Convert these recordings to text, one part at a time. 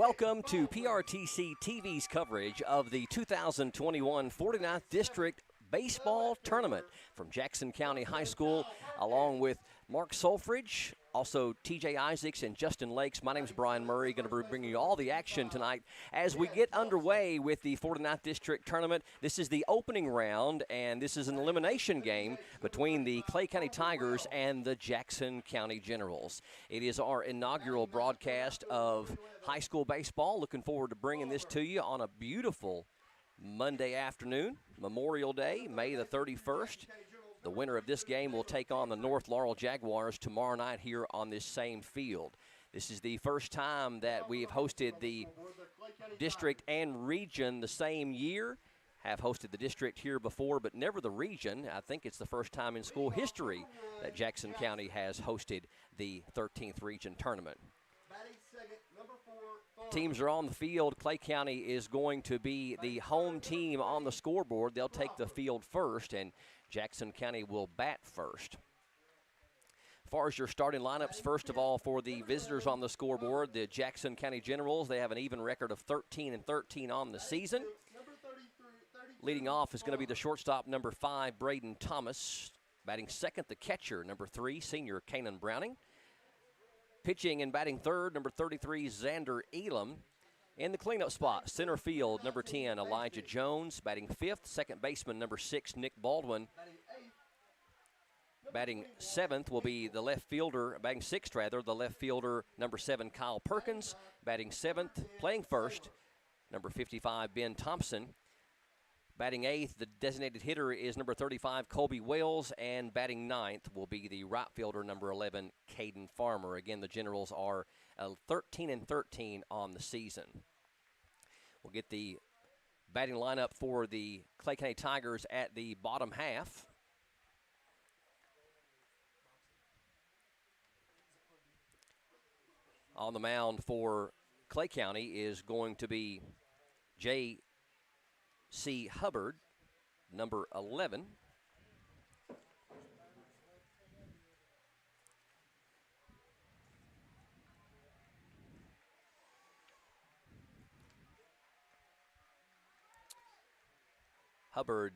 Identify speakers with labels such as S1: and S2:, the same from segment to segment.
S1: Welcome to PRTC TV's coverage of the 2021 49th District Baseball Tournament from Jackson County High School, along with Mark Solfridge, also TJ Isaacs and Justin Lakes. My name is Brian Murray, going to be bringing you all the action tonight as we get underway with the 49th District Tournament. This is the opening round, and this is an elimination game between the Clay County Tigers and the Jackson County Generals. It is our inaugural broadcast of high school baseball. Looking forward to bringing this to you on a beautiful Monday afternoon, Memorial Day, May the 31st. The winner of this game will take on the North Laurel Jaguars tomorrow night here on this same field. This is the first time that we have hosted the district and region the same year. Have hosted the district here before, but never the region. I think it's the first time in school history that Jackson County has hosted the 13th region tournament. Teams are on the field. Clay County is going to be the home team on the scoreboard. They'll take the field first, and Jackson County will bat first. As far as your starting lineups, first of all, for the visitors on the scoreboard, the Jackson County Generals, they have an even record of 13-13 on the season. Leading off is going to be the shortstop, number 5, Braden Thomas. Batting second, the catcher, number 3, senior Kanan Browning. Pitching and batting third, number 33, Xander Elam. In the cleanup spot, center field, number 10, Elijah Jones. Batting fifth, second baseman, number 6, Nick Baldwin. Batting seventh will be the left fielder, batting sixth rather, the left fielder, number 7, Kyle Perkins. Batting seventh, playing first, number 55, Ben Thompson. Batting eighth, the designated hitter is number 35, Colby Wells, and batting ninth will be the right fielder, number 11, Caden Farmer. Again, the Generals are 13-13 on the season. We'll get the batting lineup for the Clay County Tigers at the bottom half. On the mound for Clay County is going to be J.C. Hubbard, number 11. Hubbard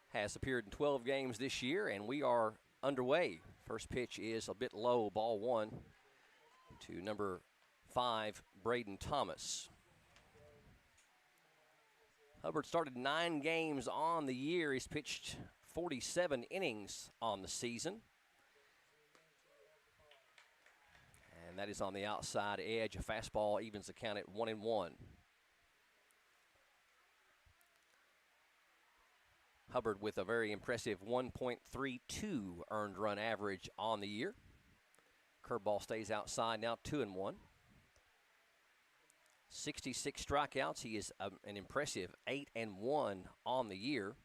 S1: has appeared in 12 games this year, and we are underway. First pitch is a bit low, ball 1 to number 5, Braden Thomas. Hubbard started 9 games on the year. He's pitched 47 innings on the season. And that is on the outside edge. A fastball evens the count at 1-1. Hubbard with a very impressive 1.32 earned run average on the year. Curveball stays outside now, 2-1. 66 strikeouts. He is an impressive 8-1 on the year.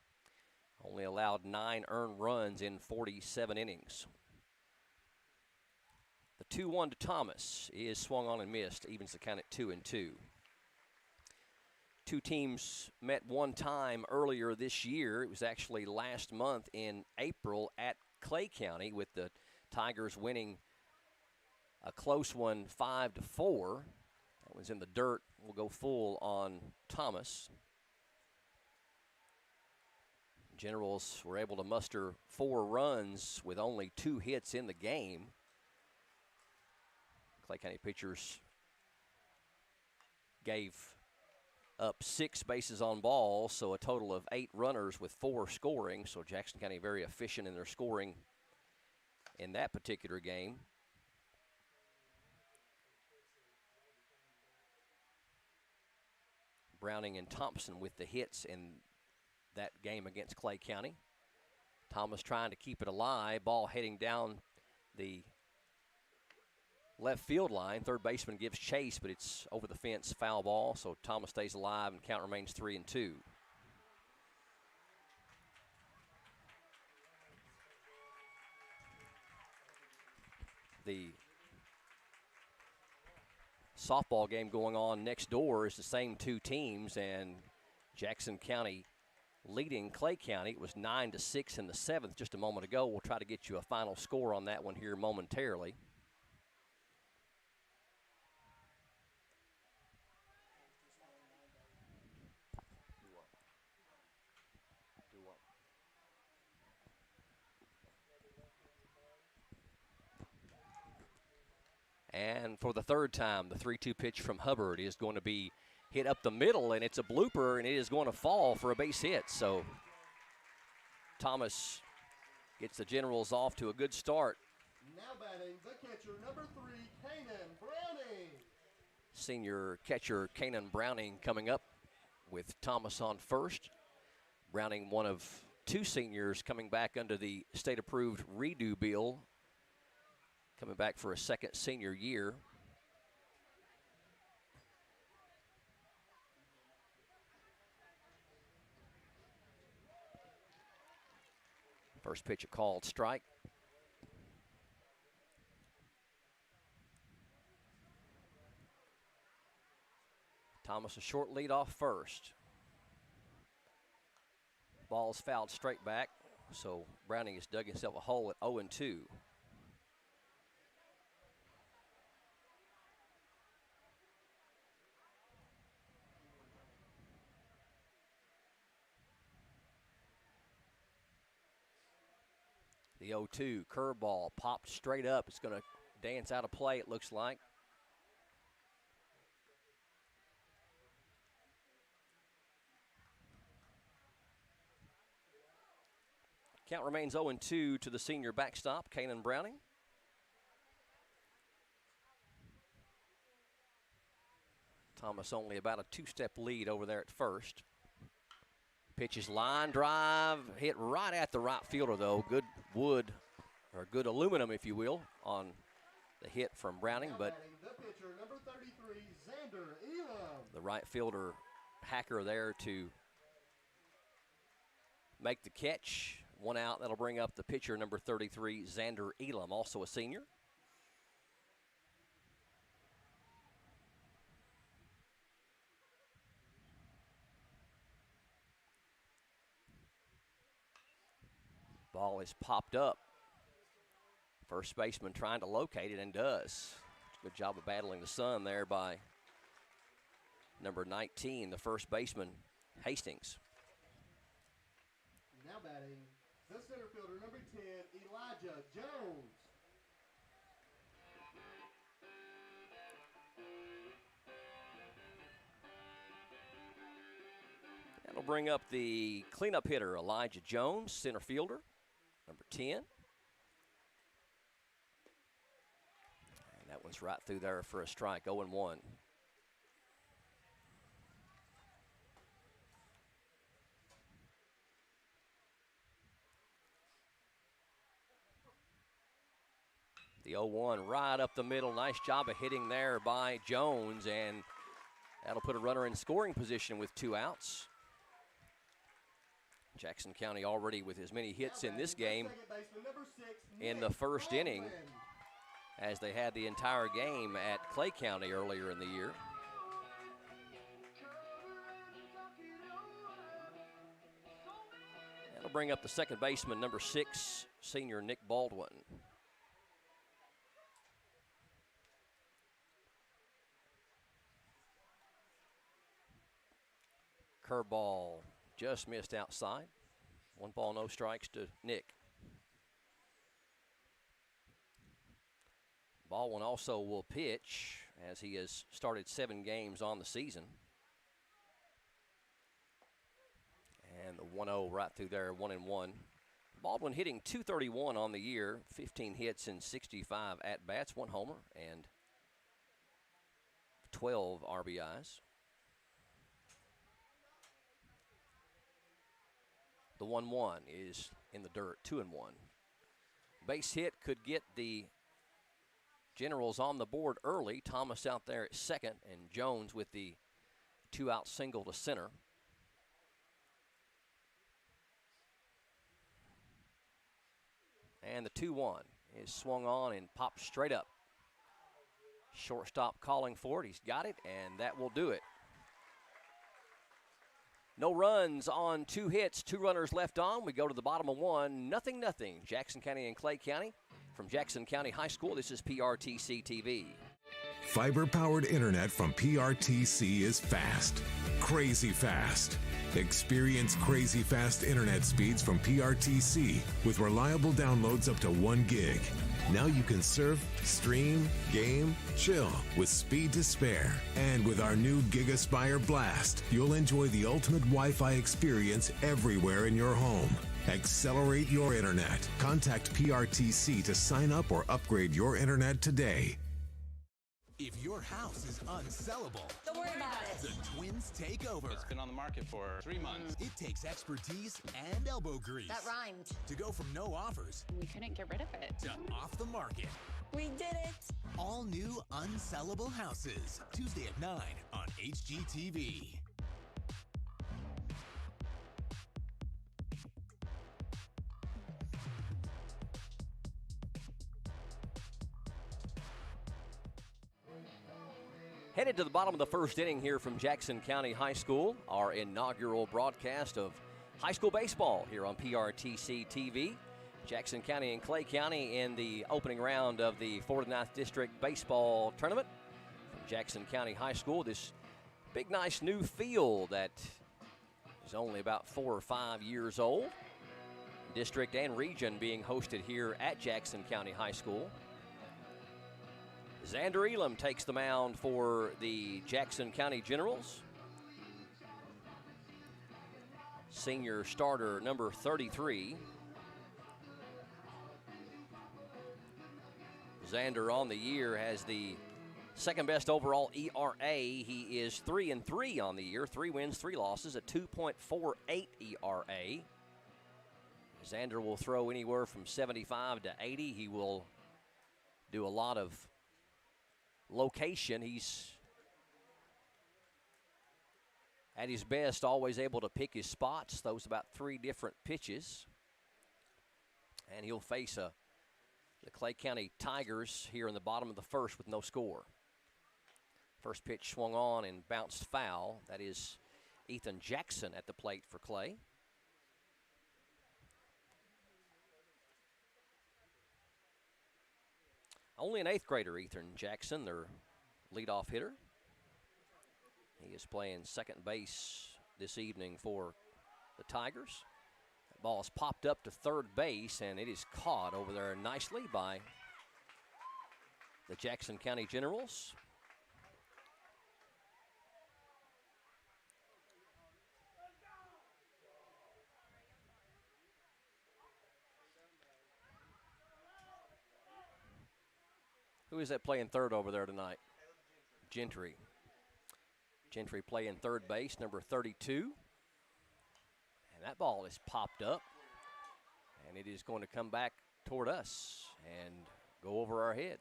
S1: Only allowed 9 earned runs in 47 innings. The 2-1 to Thomas is swung on and missed, evens the count at 2-2. Two teams met one time earlier this year. It was actually last month in April at Clay County, with the Tigers winning a close one 5-4. That one's in the dirt. We'll go full on Thomas. Generals were able to muster 4 runs with only 2 hits in the game. Clay County pitchers gave up 6 bases on balls, so a total of 8 runners with 4 scoring. So Jackson County very efficient in their scoring in that particular game. Browning and Thompson with the hits in that game against Clay County. Thomas trying to keep it alive. Ball heading down the left field line. Third baseman gives chase, but it's over the fence, foul ball. So Thomas stays alive and count remains 3-2. The softball game going on next door is the same 2 teams, and Jackson County leading Clay County. It was 9-6 in the 7th just a moment ago. We'll try to get you a final score on that one here momentarily. And for the third time, the 3-2 pitch from Hubbard is going to be hit up the middle, and it's a blooper, and it is going to fall for a base hit. So Thomas gets the Generals off to a good start.
S2: Now batting the catcher, number 3, Kanan Browning.
S1: Senior catcher Kanan Browning coming up with Thomas on first. Browning, one of 2 seniors coming back under the state-approved redo bill, coming back for a second senior year. First pitch a called strike. Thomas a short lead off first. Ball's fouled straight back, so Browning has dug himself a hole at 0-2. The 0-2 curveball popped straight up. It's going to dance out of play, it looks like. Count remains 0-2 to the senior backstop, Kanan Browning. Thomas only about a 2-step lead over there at first. Pitches line drive, hit right at the right fielder though. Good wood, or good aluminum if you will, on the hit from Browning, but
S2: The pitcher, number 33, Xander Elam.
S1: the right fielder hacker there to make the catch. One out, that'll bring up the pitcher, number 33, Xander Elam, also a senior. Ball is popped up. First baseman trying to locate it and does. Good job of battling the sun there by number 19, the first baseman, Hastings.
S2: Now batting the center fielder, number 10, Elijah Jones.
S1: That'll bring up the cleanup hitter, Elijah Jones, center fielder, number 10. And that one's right through there for a strike, 0-1. The 0-1 right up the middle. Nice job of hitting there by Jones, and that'll put a runner in scoring position with 2 outs. Jackson County already with as many hits in this game in the first inning as they had the entire game at Clay County earlier in the year. That'll bring up the second baseman, number 6, senior Nick Baldwin. Curveball just missed outside. 1 ball, no strikes to Nick. Baldwin also will pitch as he has started 7 games on the season. And the 1-0 right through there, 1-1. Baldwin hitting .231 on the year, 15 hits and 65 at-bats, 1 homer and 12 RBIs. The 1-1 is in the dirt, 2-1. Base hit could get the Generals on the board early. Thomas out there at second, and Jones with the 2-out single to center. And the 2-1 is swung on and popped straight up. Shortstop calling for it. He's got it, and that will do it. No runs on 2 hits, 2 runners left on. We go to the bottom of 1, 0-0. Jackson County and Clay County. From Jackson County High School, this is PRTC TV.
S3: Fiber-powered internet from PRTC is fast. Crazy fast. Experience crazy fast internet speeds from PRTC with reliable downloads up to 1 gig. Now you can surf, stream, game, chill with speed to spare. And with our new GigaSpire Blast, you'll enjoy the ultimate Wi-Fi experience everywhere in your home. Accelerate your internet. Contact PRTC to sign up or upgrade your internet today.
S4: If your house is unsellable,
S5: don't worry about it.
S4: The Twins take over.
S6: It's been on the market for 3 months.
S4: It takes expertise and elbow grease.
S5: That rhymed.
S4: To go from no offers.
S7: We couldn't get rid of it.
S4: To off the market.
S5: We did it.
S4: All new unsellable houses. Tuesday at 9 on HGTV.
S1: Headed to the bottom of the first inning here from Jackson County High School, our inaugural broadcast of high school baseball here on PRTC TV. Jackson County and Clay County in the opening round of the 49th District Baseball Tournament from Jackson County High School. This big, nice new field that is only about 4 or 5 years old. District and region being hosted here at Jackson County High School. Xander Elam takes the mound for the Jackson County Generals. Senior starter number 33. Xander on the year has the second best overall ERA. He is 3-3 on the year, 3 wins, 3 losses, a 2.48 ERA. Xander will throw anywhere from 75 to 80. He will do a lot of location. He's at his best, always able to pick his spots, throws about 3 different pitches. And he'll face the Clay County Tigers here in the bottom of the first with no score. First pitch swung on and bounced foul. That is Ethan Jackson at the plate for Clay. Only an 8th grader, Ethan Jackson, their leadoff hitter. He is playing second base this evening for the Tigers. That ball is popped up to third base, and it is caught over there nicely by the Jackson County Generals. Who is that playing third over there tonight? Gentry. Gentry playing third base, number 32. And that ball is popped up. And it is going to come back toward us and go over our head.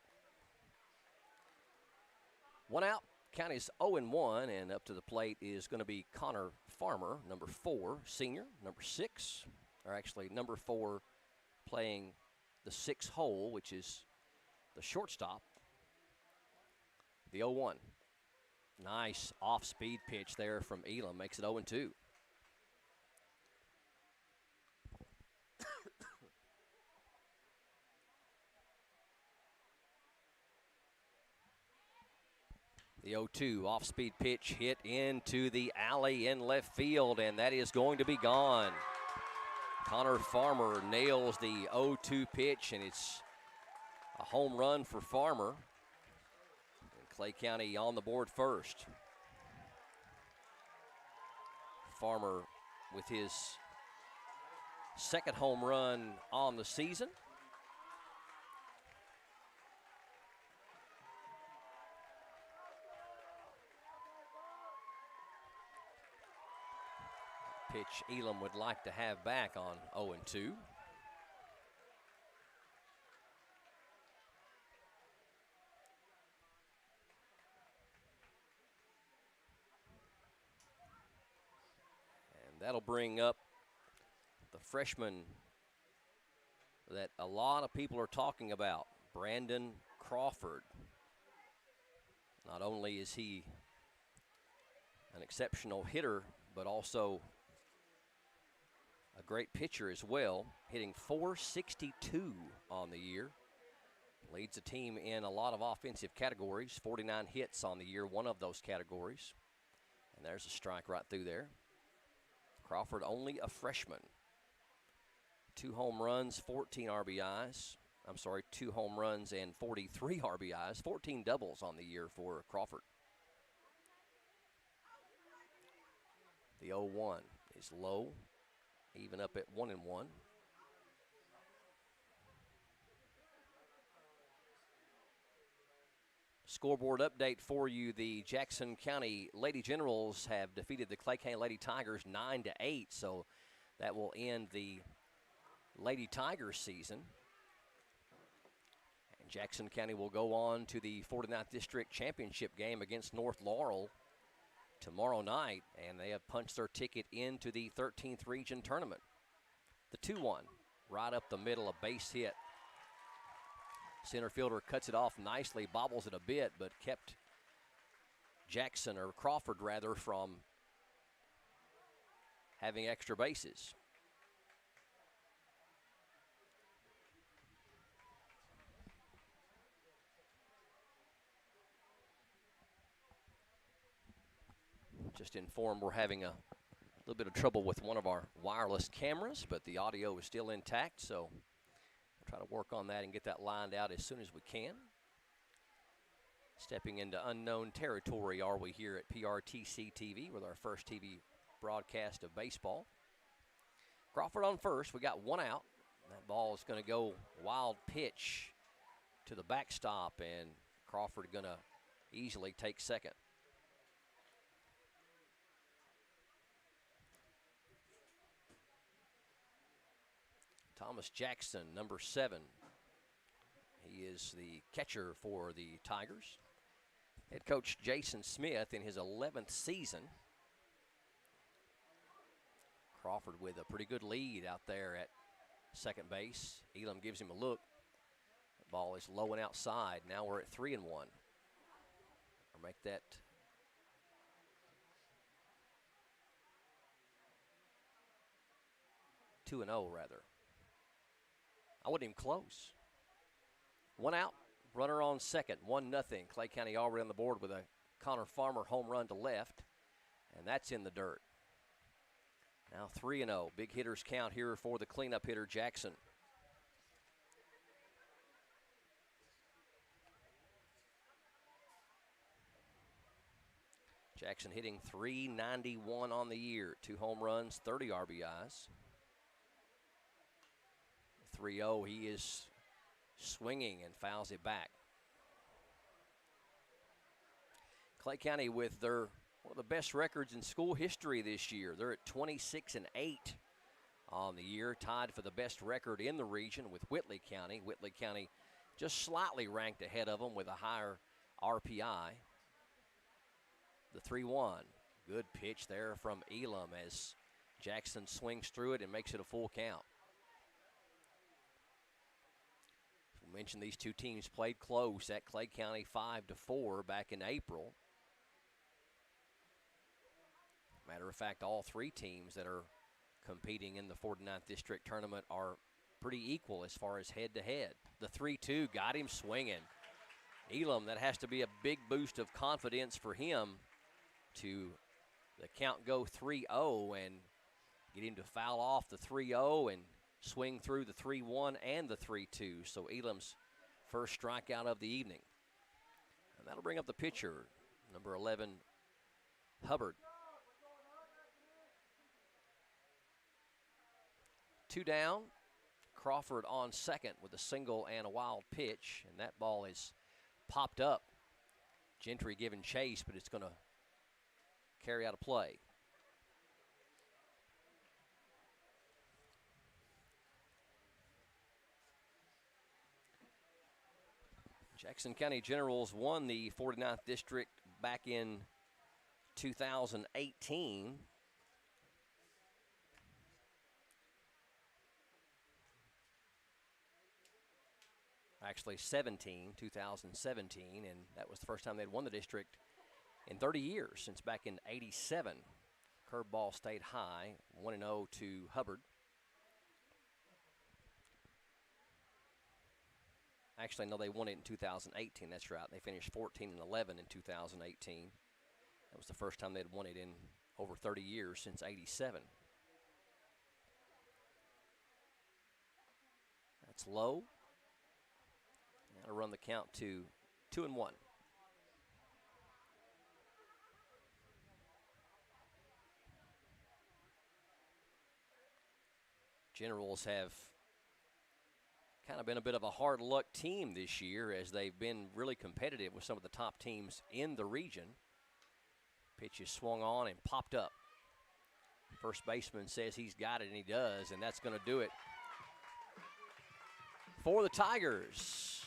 S1: 1 out. County's 0-1, and up to the plate is going to be Connor Farmer, number 4, senior, number 6. Or actually, number 4 playing the 6 hole, which is the shortstop. The 0-1. Nice off-speed pitch there from Elam. Makes it 0-2. The 0-2 off-speed pitch hit into the alley in left field, and that is going to be gone. Connor Farmer nails the 0-2 pitch, and it's a home run for Farmer. And Clay County on the board first. Farmer with his second home run on the season. Pitch Elam would like to have back on 0-2. That'll bring up the freshman that a lot of people are talking about, Brandon Crawford. Not only is he an exceptional hitter, but also a great pitcher as well, hitting .462 on the year. Leads the team in a lot of offensive categories, 49 hits on the year, one of those categories. And there's a strike right through there. Crawford, only a freshman. 2 home runs, 14 RBIs. I'm sorry, 2 home runs and 43 RBIs, 14 doubles on the year for Crawford. The 0-1 is low, even up at 1-1. Scoreboard update for you. The Jackson County Lady Generals have defeated the Clay County Lady Tigers 9-8, so that will end the Lady Tigers season. And Jackson County will go on to the 49th District Championship game against North Laurel tomorrow night, and they have punched their ticket into the 13th Region Tournament. The 2-1, right up the middle, a base hit. Center fielder cuts it off nicely, bobbles it a bit, but kept Jackson, or Crawford rather, from having extra bases. Just informed we're having a little bit of trouble with one of our wireless cameras, but the audio is still intact, so we'll try to work on that and get that lined out as soon as we can. Stepping into unknown territory are we here at PRTC TV with our first TV broadcast of baseball. Crawford on first. We got 1 out. That ball is going to go wild pitch to the backstop, and Crawford going to easily take second. Thomas Jackson, number 7. He is the catcher for the Tigers. Head coach Jason Smith in his 11th season. Crawford with a pretty good lead out there at second base. Elam gives him a look. The ball is low and outside. Now we're at 3-1. Or make that 2-0 rather. I wasn't even close. 1 out, runner on second, 1-0. Clay County already on the board with a Connor Farmer home run to left, and that's in the dirt. Now 3-0. Big hitters count here for the cleanup hitter, Jackson. Jackson hitting .391 on the year, 2 home runs, 30 RBIs. 3-0, he is swinging and fouls it back. Clay County with their one of the best records in school history this year. They're at 26-8 on the year, tied for the best record in the region with Whitley County. Whitley County just slightly ranked ahead of them with a higher RPI. The 3-1, good pitch there from Elam as Jackson swings through it and makes it a full count. We mentioned these two teams played close at Clay County 5-4 back in April. Matter of fact, all 3 teams that are competing in the 49th District Tournament are pretty equal as far as head-to-head. The 3-2 got him swinging. Elam, that has to be a big boost of confidence for him to the count go 3-0 and get him to foul off the 3-0 and swing through the 3-1 and the 3-2. So Elam's first strikeout of the evening. And that'll bring up the pitcher, number 11, Hubbard. 2 down. Crawford on second with a single and a wild pitch, and that ball is popped up. Gentry giving chase, but it's going to carry out a play. Jackson County Generals won the 49th District back in 2018. Actually 2017, and that was the first time they'd won the district in 30 years, since back in '87. Curveball stayed high, 1-0 to Hubbard. Actually, no, they won it in 2018. That's right. They finished 14-11 in 2018. That was the first time they'd won it in over 30 years, since '87. That's low. That'll run the count to 2-1. Generals have kind of been a bit of a hard luck team this year, as they've been really competitive with some of the top teams in the region. Pitch is swung on and popped up. First baseman says he's got it, and he does, and that's going to do it for the Tigers.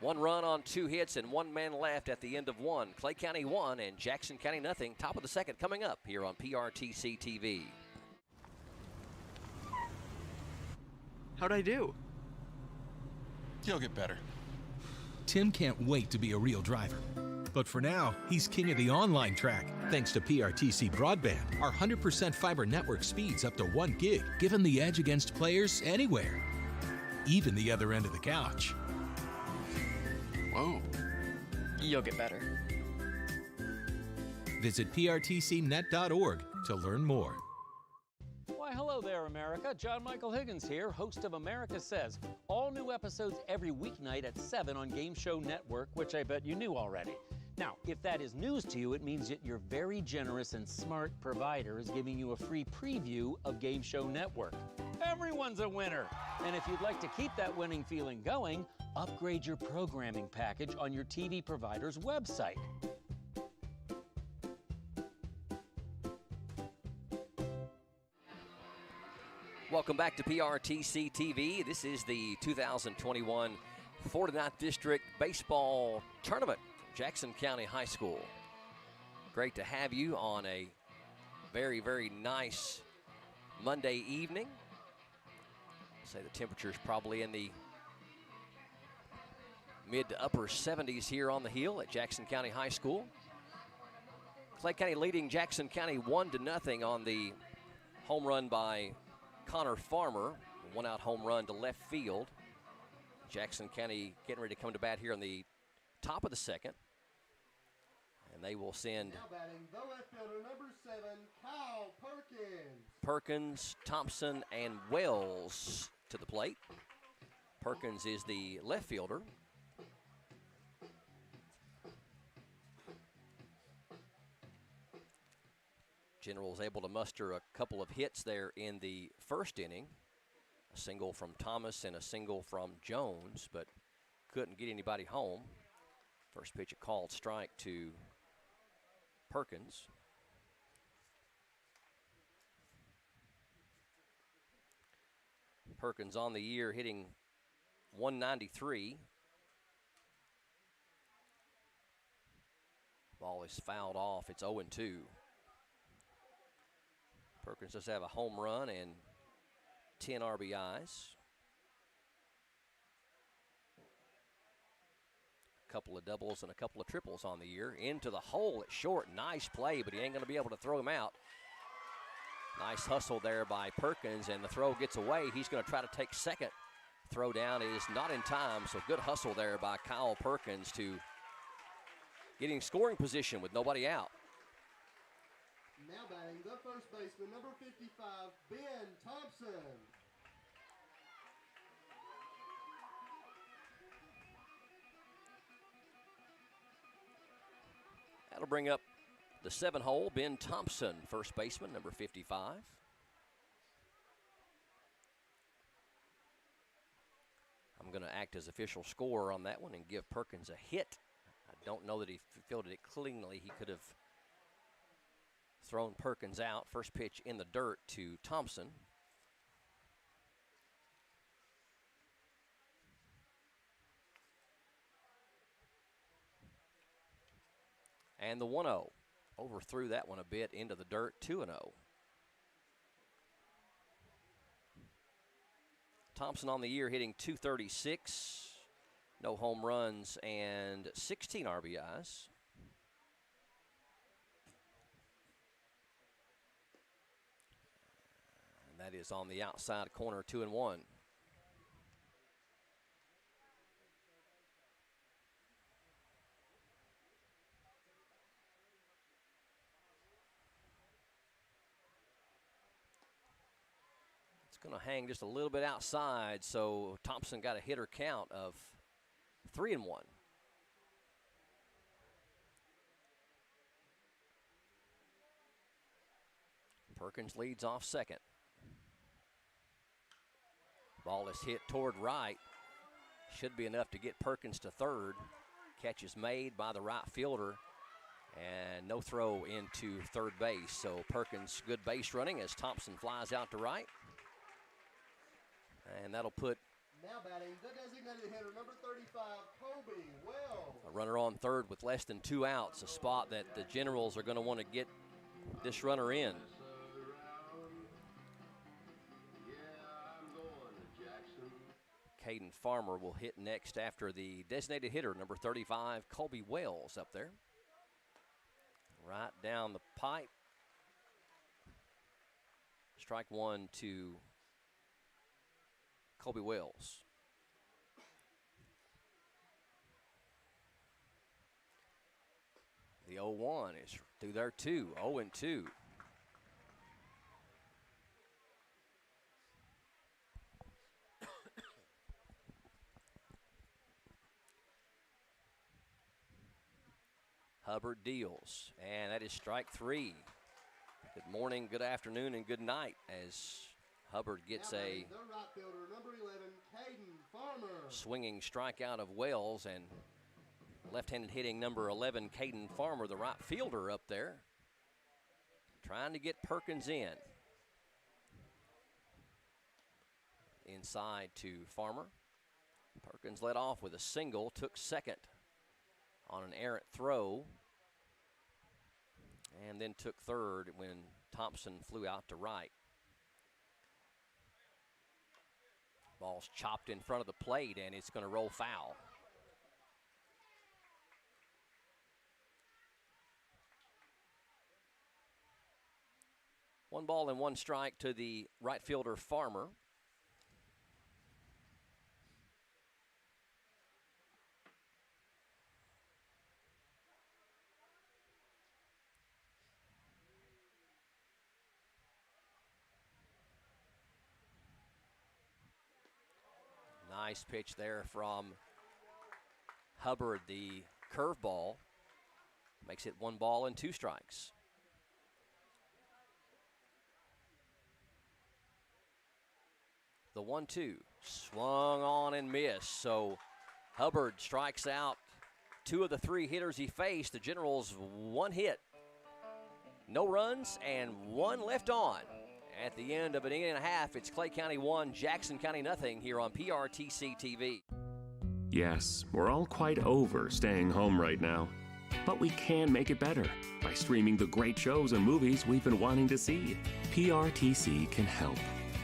S1: 1 run on 2 hits and 1 man left at the end of 1. Clay County 1 and Jackson County nothing. Top of the second coming up here on PRTC TV.
S7: How'd I do?
S6: You'll get better.
S8: Tim can't wait to be a real driver. But for now, he's king of the online track. Thanks to PRTC Broadband, our 100% fiber network speeds up to 1 gig, give him the edge against players anywhere, even the other end of the couch.
S6: Whoa.
S7: You'll get better.
S8: Visit prtcnet.org to learn more.
S9: Why, hello there, America. John Michael Higgins here, host of America Says. All new episodes every weeknight at 7 on Game Show Network, which I bet you knew already. Now, if that is news to you, it means that your very generous and smart provider is giving you a free preview of Game Show Network. Everyone's a winner. And if you'd like to keep that winning feeling going, upgrade your programming package on your TV provider's website.
S1: Welcome back to PRTC TV. This is the 2021 49th District Baseball Tournament, Jackson County High School. Great to have you on a very, very nice Monday evening. I'd say the temperature's probably in the mid to upper 70s here on the hill at Jackson County High School. Clay County leading Jackson County 1-0 on the home run by Connor Farmer, a 1-out home run to left field. Jackson County getting ready to come to bat here on the top of the second. And they will send
S2: Now batting the left fielder, number 7, Kyle Perkins.
S1: Perkins, Thompson, and Wells to the plate. Perkins is the left fielder. Generals able to muster a couple of hits there in the first inning. A single from Thomas and a single from Jones, but couldn't get anybody home. First pitch, a called strike to Perkins. Perkins on the year hitting .193. Ball is fouled off. It's 0-2. Perkins does have a home run and 10 RBIs. A couple of doubles and a couple of triples on the year. Into the hole at short. Nice play, but he ain't going to be able to throw him out. Nice hustle there by Perkins, and the throw gets away. He's going to try to take second. Throw down is not in time, so good hustle there by Kyle Perkins to getting scoring position with nobody out.
S2: Now batting the first baseman, number 55, Ben Thompson.
S1: That'll bring up the 7-hole, Ben Thompson, first baseman, number 55. I'm going to act as official scorer on that one and give Perkins a hit. I don't know that he fielded it cleanly. He could have thrown Perkins out. First pitch in the dirt to Thompson. And the 1-0. Overthrew that one a bit into the dirt, 2-0. Thompson on the year hitting .236. No home runs and 16 RBIs. And that is on the outside corner, 2-1. It's going to hang just a little bit outside, so Thompson got a hitter count of 3-1. Perkins leads off second. Ball is hit toward right. Should be enough to get Perkins to third. Catch is made by the right fielder, and no throw into third base. So Perkins, good base running as Thompson flies out to right. And that'll put
S2: Now batting, the designated hitter, number 35, Kobe Wells.
S1: a runner on third with less than 2 outs, a spot that the Generals are going to want to get this runner in. Caden Farmer will hit next after the designated hitter, number 35, Colby Wells, up there. Right down the pipe. Strike one to Colby Wells. The 0-1 is through there too, 0-2. Hubbard deals, and that is strike three. Good morning, good afternoon, and good night as Hubbard gets
S2: Now
S1: a
S2: batting, the right fielder, number 11, Caden Farmer.
S1: swinging strikeout of Wells, and left-handed hitting number 11, Caden Farmer, the right fielder up there, trying to get Perkins in. Inside to Farmer. Perkins led off with a single, took second on an errant throw, and then took third when Thompson flew out to right. Ball's chopped in front of the plate, and it's going to roll foul. One ball and one strike to the right fielder Farmer. Nice pitch there from Hubbard, the curveball. Makes it 1 ball and 2 strikes. The 1-2 swung on and missed. So Hubbard strikes out 2 of the 3 hitters he faced. The Generals 1 hit, no runs, and 1 left on. At the end of an inning and a half, it's Clay County 1, Jackson County nothing here on PRTC TV.
S10: Yes, we're all quite over staying home right now. But we can make it better by streaming the great shows and movies we've been wanting to see. PRTC can help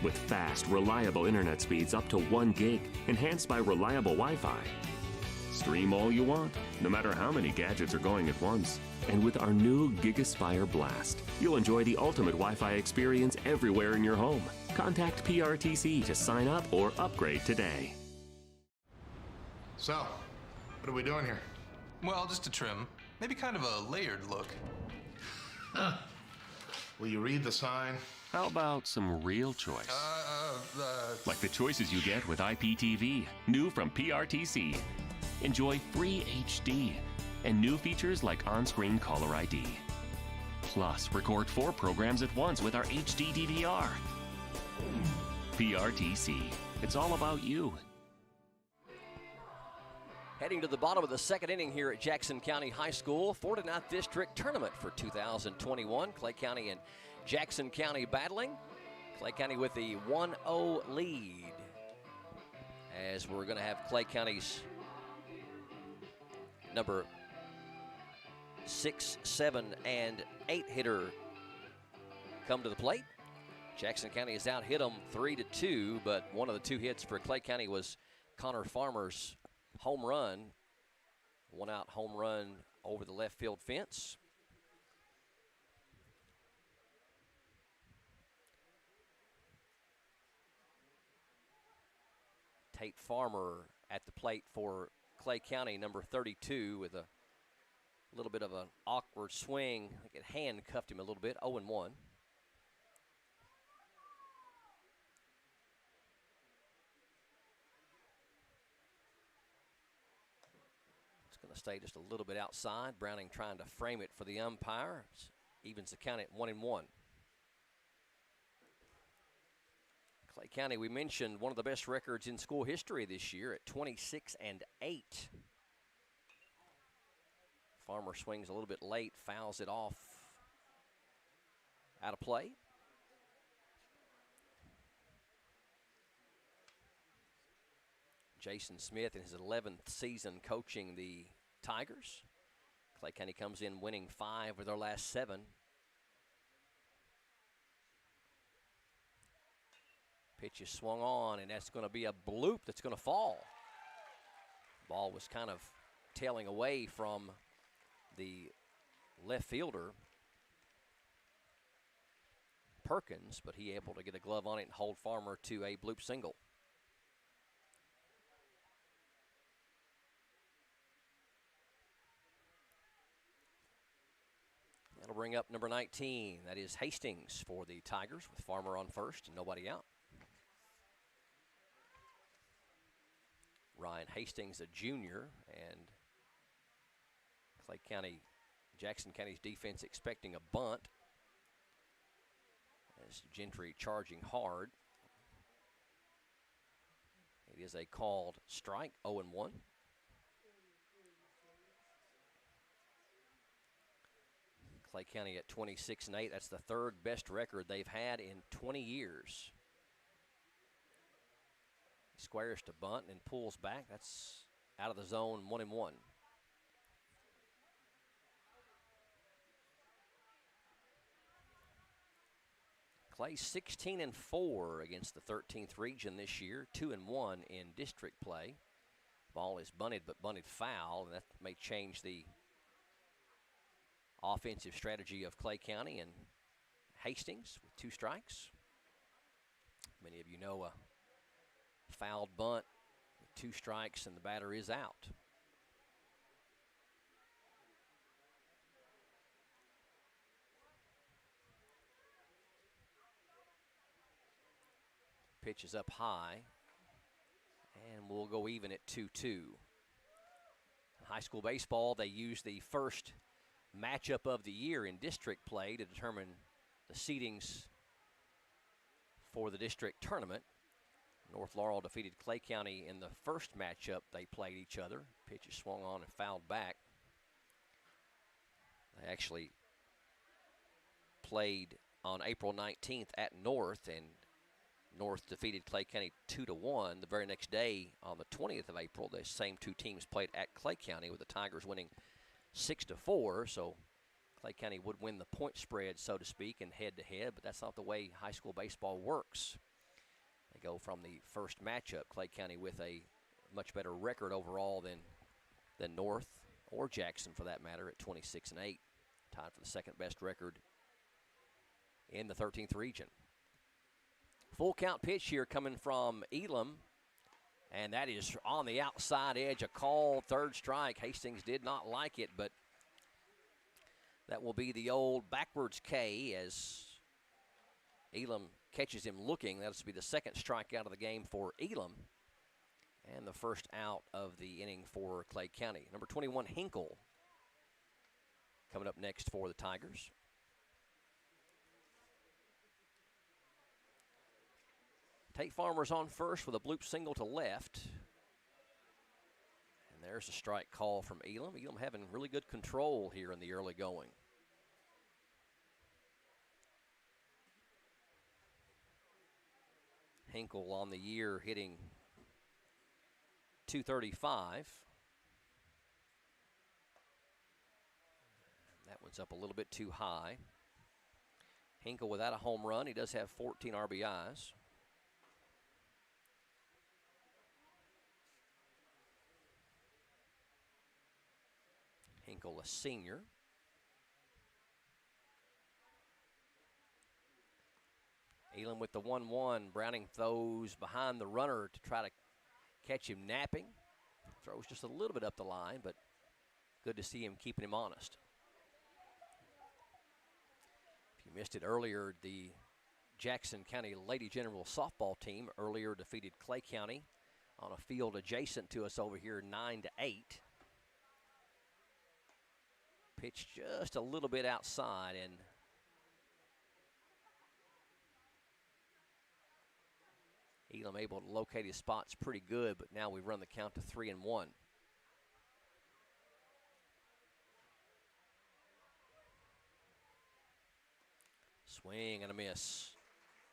S10: with fast, reliable internet speeds up to 1 gig, enhanced by reliable Wi-Fi. Stream all you want, no matter how many gadgets are going at once. And with our new GigaSpire Blast, you'll enjoy the ultimate Wi-Fi experience everywhere in your home. Contact PRTC to sign up or upgrade today.
S6: So, what are we doing here?
S11: Well, just a trim. Maybe kind of a layered look.
S6: Will you read the sign?
S10: How about some real choice? Like the choices you get with IPTV, new from PRTC. Enjoy free HD and new features like on-screen caller ID. Plus, record 4 programs at once with our HD DVR. PRTC, it's all about you.
S1: Heading to the bottom of the second inning here at Jackson County High School, 49th District Tournament for 2021. Clay County and Jackson County battling. Clay County with the 1-0 lead. As we're going to have Clay County's number 6, 7, and 8 hitter come to the plate. Jackson County has out hit them 3-2, but one of the 2 hits for Clay County was Connor Farmer's home run. 1-out home run over the left field fence. Tate Farmer at the plate for Clay County, number 32, with a little bit of an awkward swing. I think it handcuffed him a little bit, 0-1. going to stay just a little bit outside. Browning trying to frame it for the umpire. Evens the count at 1-1. Clay County, we mentioned, one of the best records in school history this year at 26-8. Farmer swings a little bit late, fouls it off out of play. Jason Smith in his 11th season coaching the Tigers. Clay County comes in winning 5 of their last 7. Pitch is swung on, and that's going to be a bloop that's going to fall. Ball was kind of tailing away from the left fielder, Perkins, but he able to get a glove on it and hold Farmer to a bloop single. That'll bring up number 19. That is Hastings for the Tigers, with Farmer on first and nobody out. Ryan Hastings, a junior, and Clay County, Jackson County's defense expecting a bunt as Gentry charging hard. It is a called strike, 0-1. Clay County at 26-8. That's the third best record they've had in 20 years. He squares to bunt and pulls back. That's out of the zone, 1-1. Clay 16-4 against the 13th region this year, 2-1 in district play. Ball is bunted, but bunted foul, and that may change the offensive strategy of Clay County. And Hastings with 2 strikes. Many of you know a fouled bunt with 2 strikes and the batter is out. Pitch is up high, and we'll go even at 2-2. High school baseball, they use the first matchup of the year in district play to determine the seedings for the district tournament. North Laurel defeated Clay County in the first matchup they played each other. Pitch is swung on and fouled back. They actually played on April 19th at North, and North defeated Clay County 2-1. The very next day, on the 20th of April, the same 2 teams played at Clay County, with the Tigers winning 6-4. So Clay County would win the point spread, so to speak, in head-to-head, but that's not the way high school baseball works. They go from the first matchup, Clay County with a much better record overall than North, or Jackson for that matter, at 26-8, tied for the second best record in the 13th region. Full count pitch here coming from Elam, and that is on the outside edge, a call, 3rd strike. Hastings did not like it, but that will be the old backwards K as Elam catches him looking. That'll be the 2nd strikeout of the game for Elam, and the first out of the inning for Clay County. Number 21, Hinkle, coming up next for the Tigers. Tate Farmer's on first with a bloop single to left. And there's a strike call from Elam. Elam having really good control here in the early going. Hinkle on the year hitting .235. That one's up a little bit too high. Hinkle without a home run. He does have 14 RBIs. Hinkle, a senior. Elam with the 1-1. Browning throws behind the runner to try to catch him napping. Throws just a little bit up the line, but good to see him keeping him honest. If you missed it earlier, the Jackson County Lady General softball team earlier defeated Clay County on a field adjacent to us over here 9-8. Pitch just a little bit outside, and Elam able to locate his spots pretty good, but now we run the count to 3-1. Swing and a miss.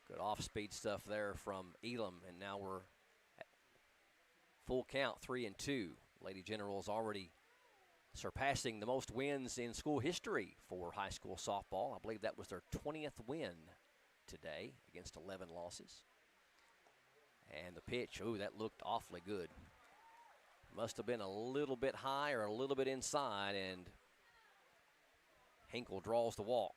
S1: Good off-speed stuff there from Elam, and now we're at full count, 3-2. Lady Generals already surpassing the most wins in school history for high school softball. I believe that was their 20th win today against 11 losses. And the pitch, ooh, that looked awfully good. Must have been a little bit high or a little bit inside, and Hinkle draws the walk.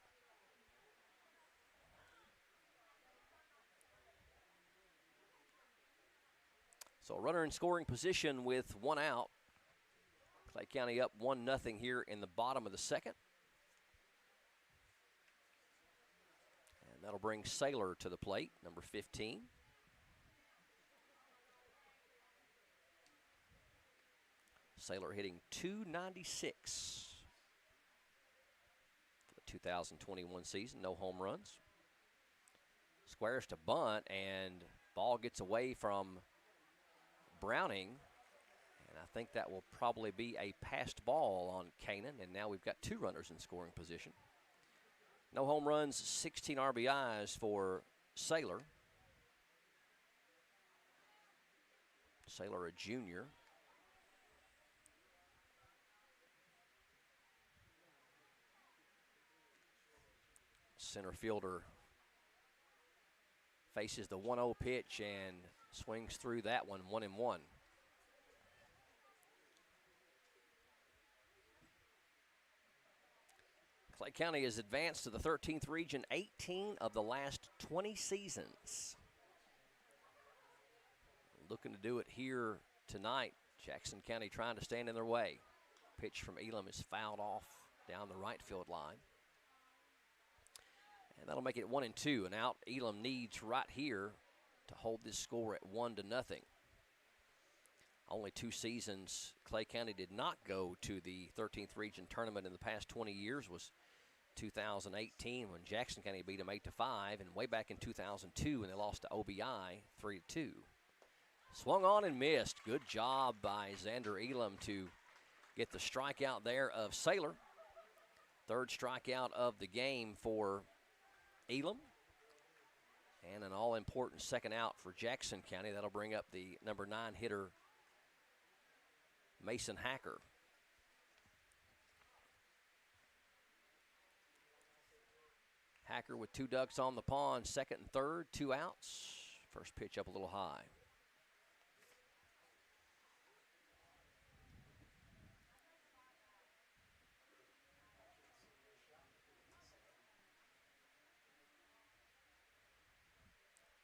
S1: So runner in scoring position with 1 out. Clay County up 1-0 here in the bottom of the second. And that'll bring Saylor to the plate, number 15. Saylor hitting .296 for the 2021 season, no home runs. Squares to bunt, and ball gets away from Browning, and I think that will probably be a passed ball on Canaan, and now we've got 2 runners in scoring position. No home runs, 16 RBIs for Saylor. Saylor, a junior. Center fielder faces the 1-0 pitch and swings through that one, 1-1. Clay County has advanced to the 13th region 18 of the last 20 seasons. Looking to do it here tonight. Jackson County trying to stand in their way. Pitch from Elam is fouled off down the right field line. And that'll make it 1-2. And out Elam needs right here to hold this score at 1-0. Only 2 seasons Clay County did not go to the 13th region tournament in the past 20 years was 2018 when Jackson County beat them 8-5, and way back in 2002 when they lost to OBI 3-2. Swung on and missed. Good job by Xander Elam to get the strikeout there of Saylor. 3rd strikeout of the game for Elam. And an all-important 2nd out for Jackson County. That'll bring up the number 9 hitter, Mason Hacker. Hacker with 2 ducks on the pond, 2nd and 3rd, 2 outs. First pitch up a little high.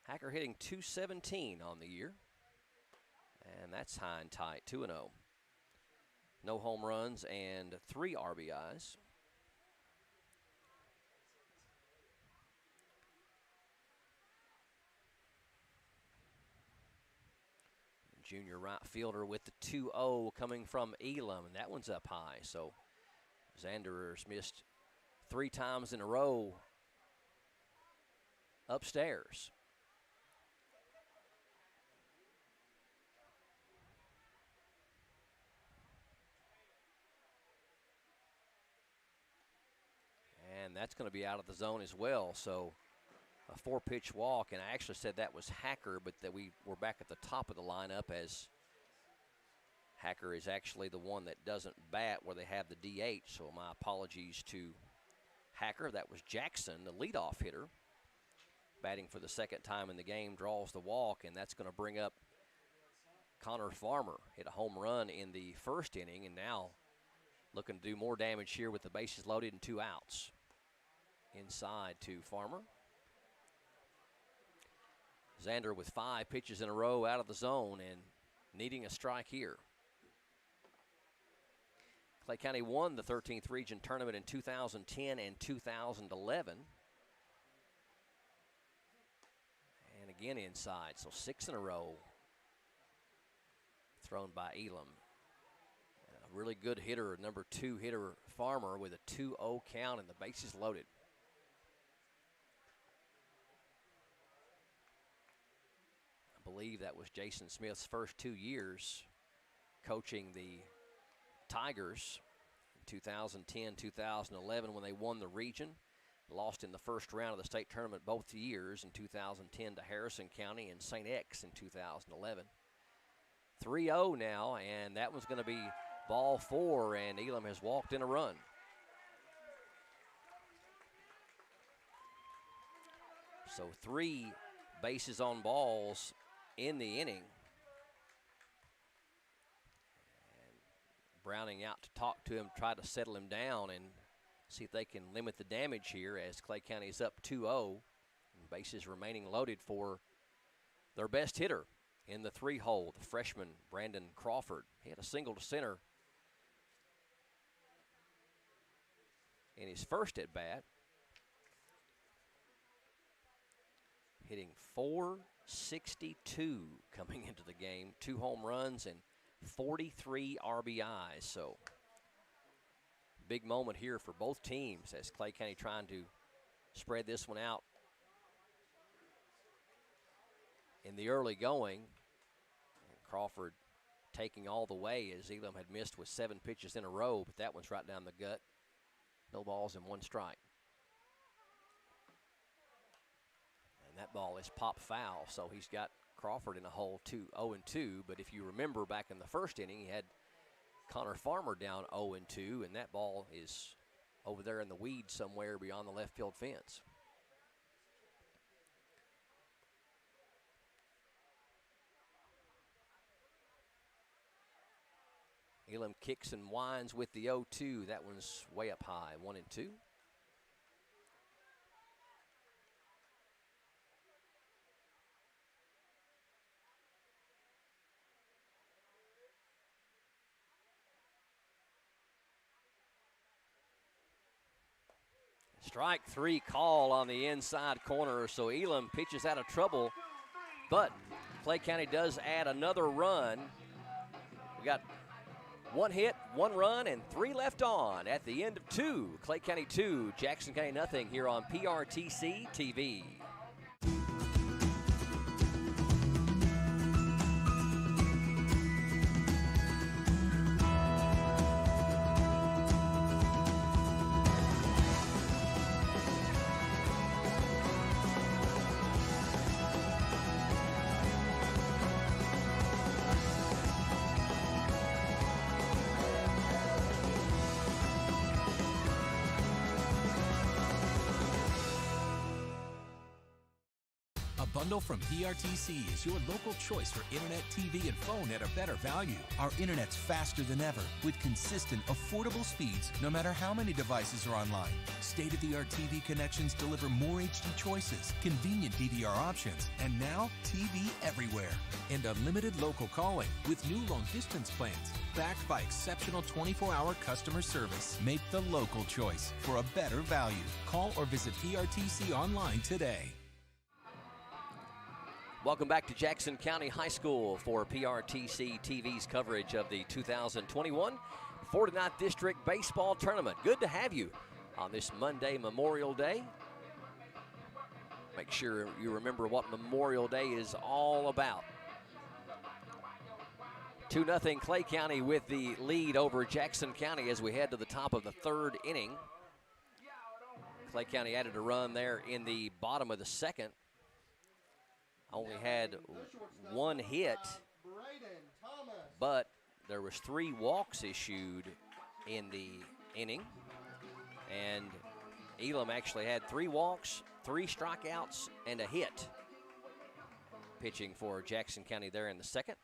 S1: Hacker hitting .217 on the year. And that's high and tight, 2-0. No home runs and 3 RBIs. Junior right fielder with the 2-0 coming from Elam, and that one's up high. So Xander's missed 3 times in a row upstairs. And that's going to be out of the zone as well. So a 4-pitch walk, and I actually said that was Hacker, but that we were back at the top of the lineup as Hacker is actually the one that doesn't bat where they have the DH. So my apologies to Hacker. That was Jackson, the leadoff hitter, batting for the 2nd time in the game, draws the walk, and that's going to bring up Connor Farmer. Hit a home run in the 1st inning, and now looking to do more damage here with the bases loaded and 2 outs. Inside to Farmer. Xander with 5 pitches in a row out of the zone and needing a strike here. Clay County won the 13th region tournament in 2010 and 2011. And again inside, so 6 in a row thrown by Elam. And really good hitter, number 2 hitter, Farmer, with a 2-0 count and the bases loaded. I believe that was Jason Smith's first 2 years coaching the Tigers in 2010, 2011 when they won the region. Lost in the first round of the state tournament both years in 2010 to Harrison County and St. X in 2011. 3-0 now, and that one's going to be ball 4, and Elam has walked in a run. So 3 bases on balls in the inning. And Browning out to talk to him, try to settle him down and see if they can limit the damage here as Clay County is up 2-0. And bases remaining loaded for their best hitter in the 3-hole, the freshman Brandon Crawford. He had a single to center in his first at bat, hitting .462 coming into the game, 2 home runs and 43 RBIs. So big moment here for both teams as Clay County trying to spread this one out in the early going. And Crawford taking all the way as Elam had missed with 7 pitches in a row, but that one's right down the gut. No balls and 1 strike. And that ball is pop foul, so he's got Crawford in a hole 0-2. But if you remember back in the first inning, he had Connor Farmer down 0-2, and that ball is over there in the weeds somewhere beyond the left field fence. Elam kicks and winds with the 0-2. That one's way up high, 1-2. Strike 3 call on the inside corner, so Elam pitches out of trouble, but Clay County does add another run. We got 1 hit, 1 run, and 3 left on at the end of 2. Clay County 2, Jackson County nothing here on PRTC TV.
S8: Bundle from PRTC is your local choice for internet, TV, and phone at a better value. Our internet's faster than ever with consistent, affordable speeds no matter how many devices are online. State-of-the-art TV connections deliver more HD choices, convenient DVR options, and now TV everywhere. And unlimited local calling with new long-distance plans. Backed by exceptional 24-hour customer service. Make the local choice for a better value. Call or visit PRTC online today.
S1: Welcome back to Jackson County High School for PRTC TV's coverage of the 2021 49th District Baseball Tournament. Good to have you on this Monday, Memorial Day. Make sure you remember what Memorial Day is all about. 2-0 Clay County with the lead over Jackson County as we head to the top of the 3rd inning. Clay County added a run there in the bottom of the 2nd. Only had 1 hit, but there was 3 walks issued in the inning. And Elam actually had 3 walks, 3 strikeouts, and a hit. Pitching for Jackson County there in the 2nd.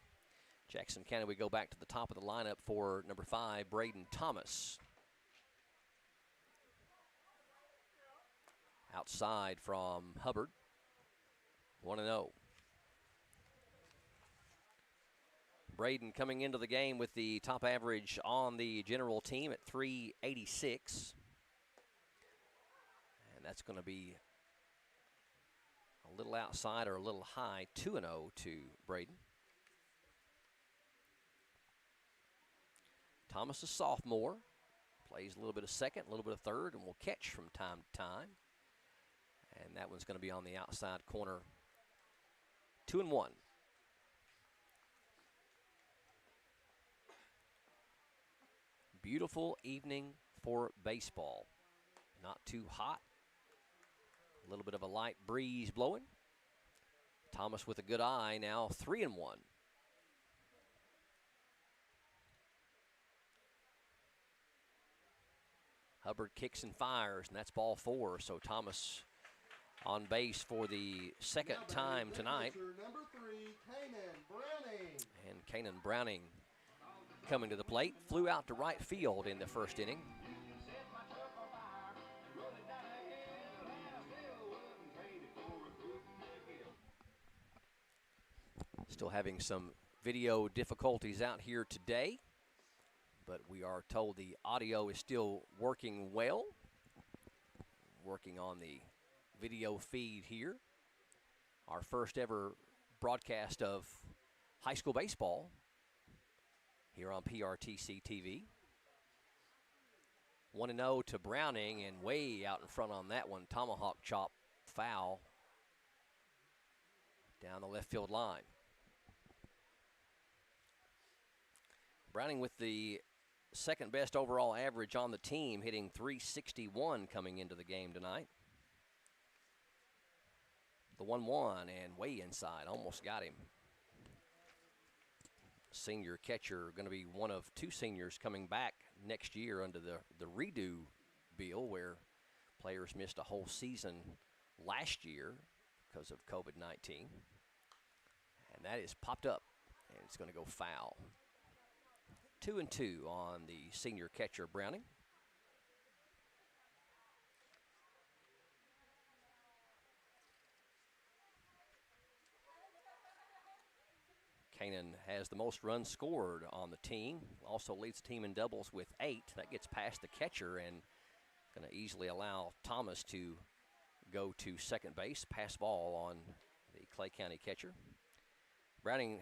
S1: Jackson County, we go back to the top of the lineup for number 5, Braden Thomas. Outside from Hubbard. 1-0. Braden coming into the game with the top average on the general team at .386. And that's going to be a little outside or a little high, 2-0 to Braden. Thomas, a sophomore, plays a little bit of second, a little bit of third, and will catch from time to time. And that one's going to be on the outside corner. 2-1. Beautiful evening for baseball. Not too hot. A little bit of a light breeze blowing. Thomas with a good eye, now 3-1. Hubbard kicks and fires, and that's ball 4. So Thomas on base for the second time tonight.
S2: Number 3, Kanan Browning.
S1: And Kanan Browning coming to the plate. Flew out to right field in the first inning. Still having some video difficulties out here today, but we are told the audio is still working well. Working on the video feed here. Our first ever broadcast of high school baseball here on PRTC TV. 1-0 to Browning, and way out in front on that one. Tomahawk chop foul down the left field line. Browning with the second best overall average on the team, hitting .361 coming into the game tonight. The 1-1 and way inside, almost got him. Senior catcher, going to be one of 2 seniors coming back next year under the redo bill, where players missed a whole season last year because of COVID-19. And that is popped up, and it's going to go foul. 2-2 on the senior catcher, Browning. Kanan has the most runs scored on the team. Also leads the team in doubles with 8. That gets past the catcher and going to easily allow Thomas to go to second base. Pass ball on the Clay County catcher. Browning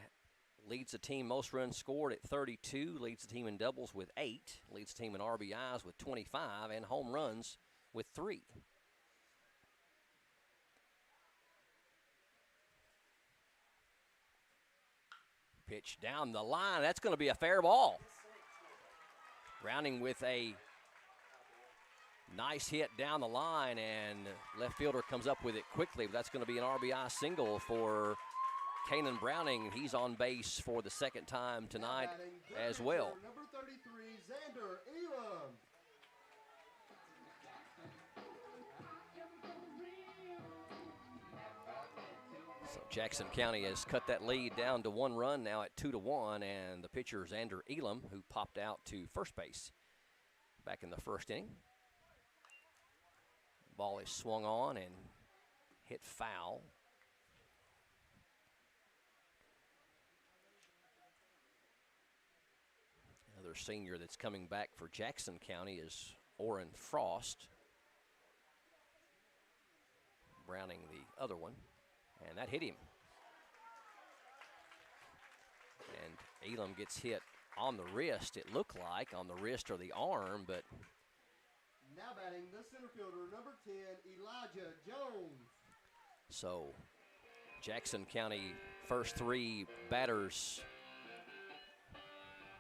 S1: leads the team most runs scored at 32. Leads the team in doubles with 8. Leads the team in RBIs with 25 and home runs with 3. Pitch down the line. That's going to be a fair ball. Browning with a nice hit down the line, and left fielder comes up with it quickly. But that's going to be an RBI single for Kanan Browning. He's on base for the second time tonight as well.
S2: Number 33, Xander Elam.
S1: So Jackson County has cut that lead down to 1 run now at 2-1, and the pitcher Xander Elam, who popped out to first base back in the first inning. Ball is swung on and hit foul. Another senior that's coming back for Jackson County is Orrin Frost. Browning the other one. And that hit him. And Elam gets hit on the wrist, it looked like, on the wrist or the arm, but.
S2: Now batting the center fielder, number 10, Elijah Jones.
S1: So Jackson County first 3 batters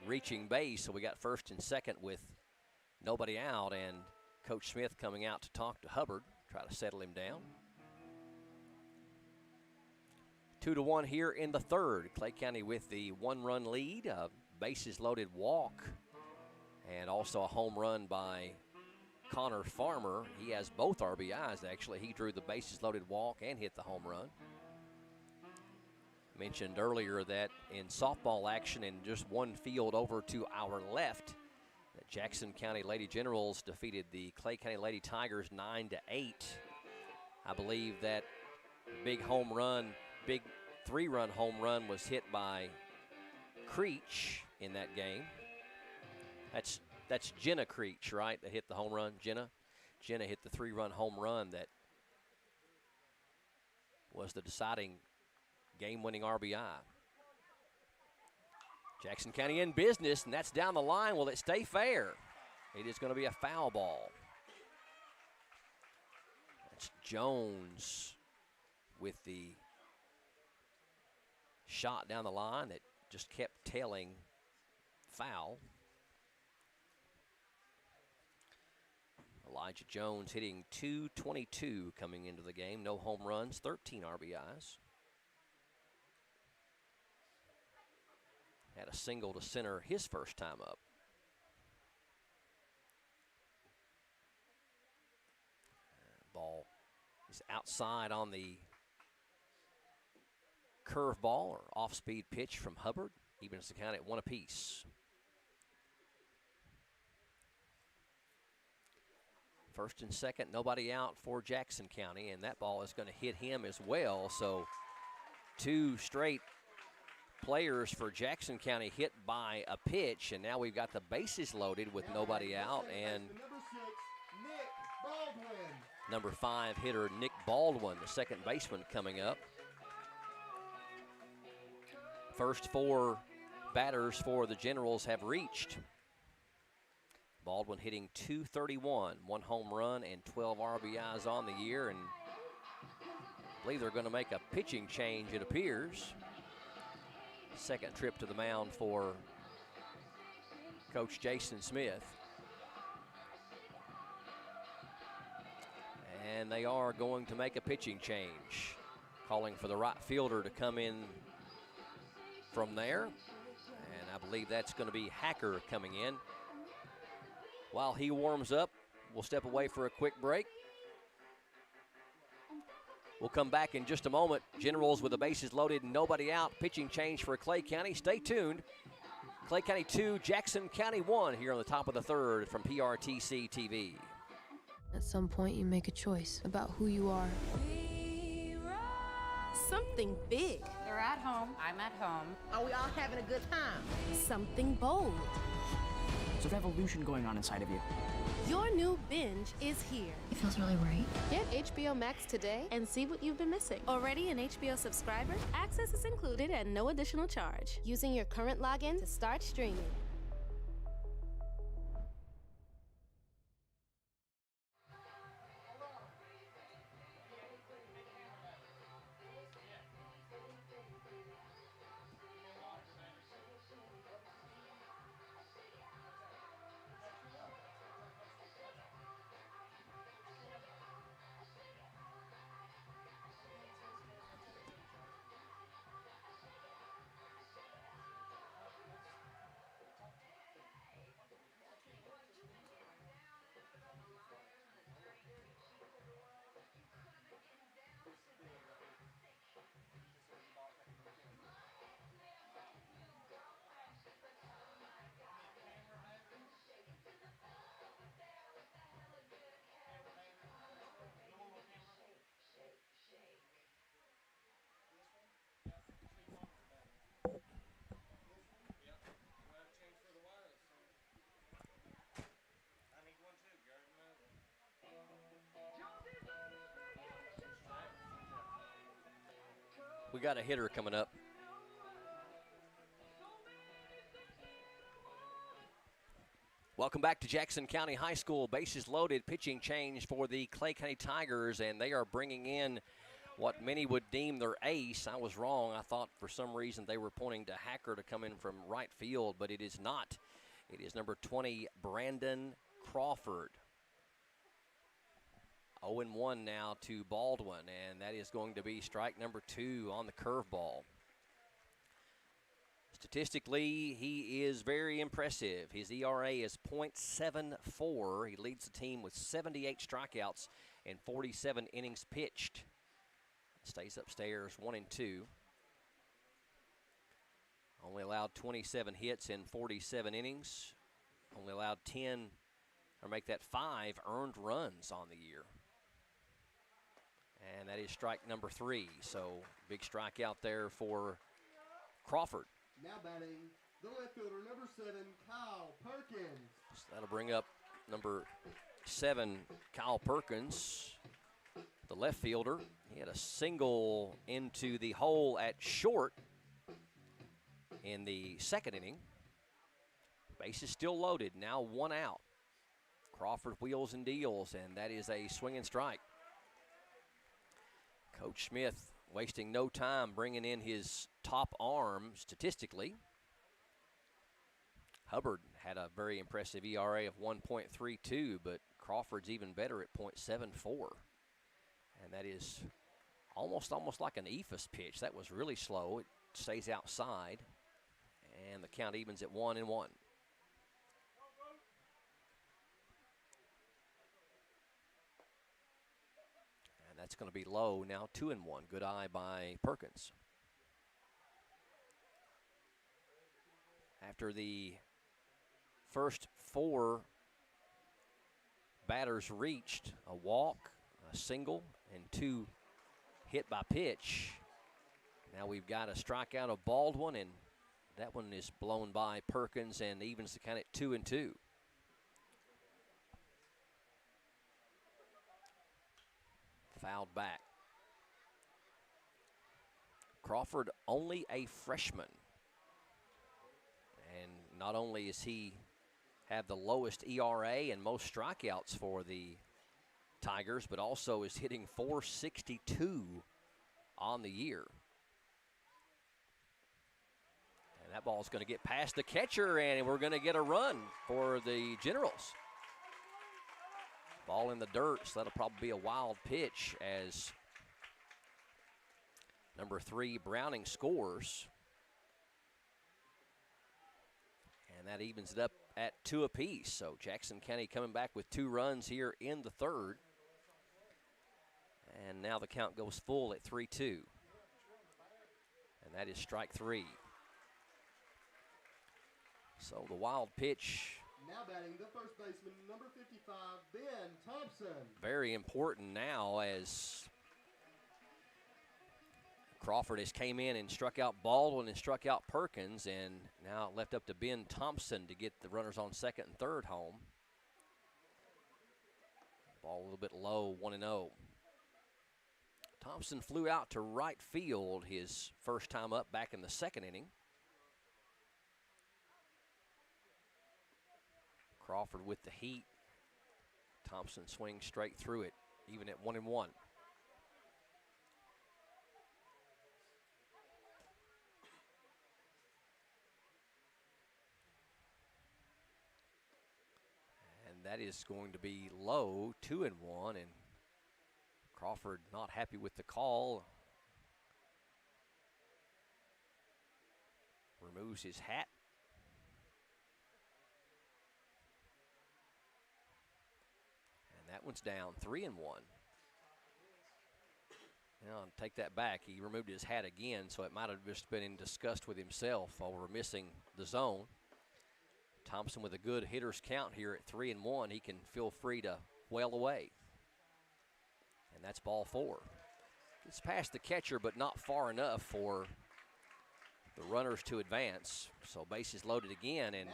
S1: reaching base. So we got first and second with nobody out, and Coach Smith coming out to talk to Hubbard, try to settle him down. 2-1 here in the third. Clay County with the 1-run lead, a bases loaded walk, and also a home run by Connor Farmer. He has both RBIs, actually. He drew the bases loaded walk and hit the home run. Mentioned earlier that in softball action, in just one field over to our left, the Jackson County Lady Generals defeated the Clay County Lady Tigers 9-8. I believe that big home run, big 3-run home run was hit by Creech in that game. That's Jenna Creech, right, that hit the home run, Jenna? Jenna hit the 3-run home run that was the deciding game-winning RBI. Jackson County in business, and that's down the line. Will it stay fair? It is going to be a foul ball. That's Jones with the shot down the line that just kept tailing foul. Elijah Jones hitting .222 coming into the game. No home runs, 13 RBIs. Had a single to center his first time up. Ball is outside on the curveball or off-speed pitch from Hubbard. Evens the count at 1 apiece. First and second, nobody out for Jackson County, and that ball is going to hit him as well. So 2 straight players for Jackson County hit by a pitch, and now we've got the bases loaded with nobody out, and number 5 hitter Nick Baldwin, the second baseman, coming up. First 4 batters for the Generals have reached. Baldwin hitting .231, 1 home run and 12 RBIs on the year, and I believe they're going to make a pitching change, it appears. Second trip to the mound for Coach Jason Smith. And they are going to make a pitching change, calling for the right fielder to come in from there. And I believe that's going to be Hacker coming in. While he warms up, we'll step away for a quick break. We'll come back in just a moment. Generals with the bases loaded, nobody out. Pitching change for Clay County. Stay tuned. Clay County 2, Jackson County 1 here on the top of the third from PRTC TV.
S12: At some point, you make a choice about who you are.
S13: Something big.
S14: They're at home. I'm at home.
S13: Are we all having a good time?
S12: Something bold.
S15: There's a revolution going on inside of you.
S13: Your new binge is here.
S12: It feels really right.
S13: Get HBO Max today and see what you've been missing. Already an HBO subscriber? Access is included at no additional charge. Using your current login to start streaming.
S1: We got a hitter coming up. Welcome back to Jackson County High School. Bases loaded, pitching change for the Clay County Tigers, and they are bringing in what many would deem their ace. I was wrong. I thought for some reason they were pointing to Hacker to come in from right field, but it is not. It is number 20, Brandon Crawford. 0-1 now to Baldwin, and that is going to be strike number 2 on the curveball. Statistically, he is very impressive. His ERA is .74. He leads the team with 78 strikeouts and 47 innings pitched. Stays upstairs 1-2. Only allowed 27 hits in 47 innings. Only allowed 10, or make that 5 earned runs on the year. And that is strike number 3. So big strikeout there for Crawford.
S2: Now batting, the left fielder, number 7, Kyle Perkins.
S1: So that'll bring up number 7, Kyle Perkins, the left fielder. He had a single into the hole at short. in the second inning. Base is still loaded, now 1 out. Crawford wheels and deals, and that is a swing and strike. Coach Smith wasting no time bringing in his top arm statistically. Hubbard had a very impressive ERA of 1.32, but Crawford's even better at .74. And that is almost like an ephus pitch. That was really slow. It stays outside, and the count evens at 1-1. And that's going to be low now, 2-1. Good eye by Perkins. After the first 4 batters reached, a walk, a single, and 2 hit by pitch. Now we've got a strikeout of Baldwin, and that one is blown by Perkins and evens the count at 2-2. Fouled back. Crawford only a freshman. And not only is he have the lowest ERA and most strikeouts for the Tigers, but also is hitting .462 on the year. And that ball's going to get past the catcher, and we're going to get a run for the Generals. Ball in the dirt, so that'll probably be a wild pitch as number 3, Browning, scores. And that evens it up at 2 apiece. So Jackson County coming back with 2 runs here in the third. And now the count goes full at 3-2. And that is strike 3. So the wild pitch.
S2: Now batting the first baseman, number 55, Ben Thompson.
S1: Very important now as Crawford has came in and struck out Baldwin and struck out Perkins, and now left up to Ben Thompson to get the runners on second and third home. Ball a little bit low, 1-0. Thompson flew out to right field his first time up back in the second inning. Crawford with the heat. Thompson swings straight through it, even at 1-1. And that is going to be low, 2-1, and Crawford not happy with the call. Removes his hat. That one's down, 3-1. Now, I'll take that back. He removed his hat again, so it might have just been in disgust with himself over missing the zone. Thompson with a good hitter's count here at 3-1. He can feel free to whale away. And that's ball 4. It's past the catcher, but not far enough for the runners to advance. So bases loaded again, and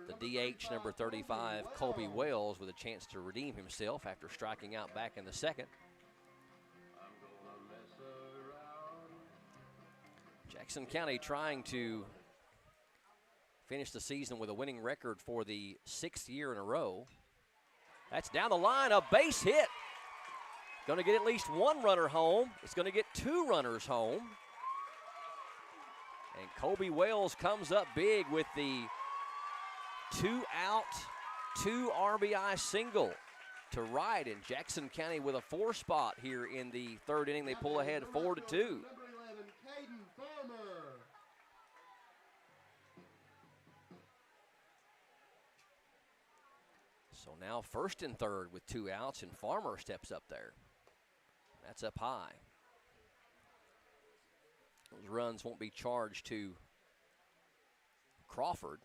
S1: the DH, number 35, Colby Wells, with a chance to redeem himself after striking out back in the second. Jackson County trying to finish the season with a winning record for the 6th year in a row. That's down the line, a base hit. Going to get at least 1 runner home. It's going to get 2 runners home. And Colby Wells comes up big with the 2-out, 2 RBI single to right. And Jackson County with a 4 spot here in the third inning. They pull ahead 4-2.
S2: Number 11, Caden Farmer.
S1: So now first and third with 2 outs, and Farmer steps up there. That's up high. Those runs won't be charged to Crawford.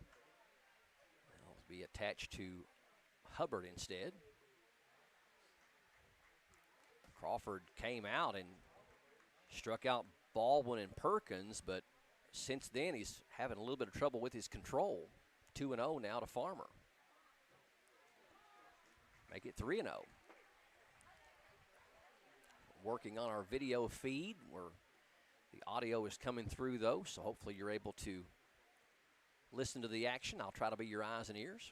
S1: They'll be attached to Hubbard instead. Crawford came out and struck out Baldwin and Perkins, but since then he's having a little bit of trouble with his control. 2-0 now to Farmer. Make it 3-0. Working on our video feed. We're The audio is coming through, though, so hopefully you're able to listen to the action. I'll try to be your eyes and ears.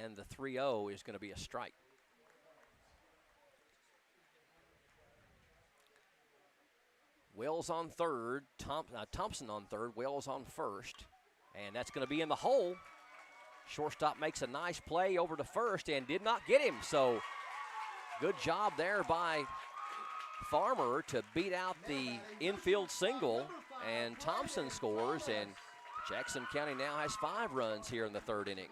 S1: And the 3-0 is going to be a strike. Wells on third, Thompson on third, Wells on first. And that's going to be in the hole. Shortstop makes a nice play over to first and did not get him. So good job there by Farmer to beat out the infield single. And Thompson scores, and Jackson County now has 5 runs here in the 3rd inning.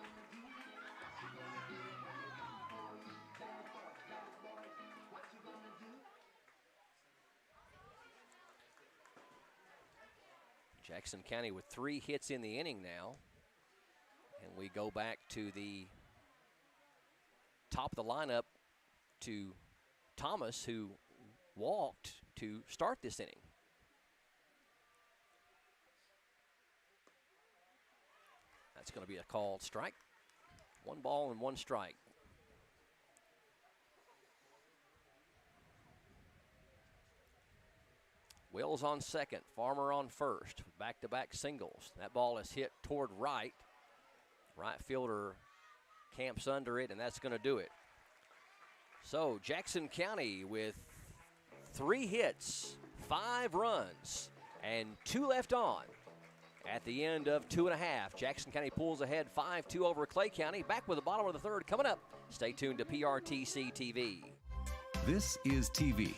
S1: Jackson County with 3 hits in the inning now. And we go back to the top of the lineup to Thomas, who walked to start this inning. That's going to be a called strike. 1 ball and 1 strike. Wells on second, Farmer on first. Back-to-back singles. That ball is hit toward right. Right fielder camps under it, and that's going to do it. So Jackson County with 3 hits, 5 runs, and 2 left on. At the end of 2.5, Jackson County pulls ahead 5-2 over Clay County. Back with the bottom of the 3rd coming up. Stay tuned to PRTC TV.
S16: This is TV.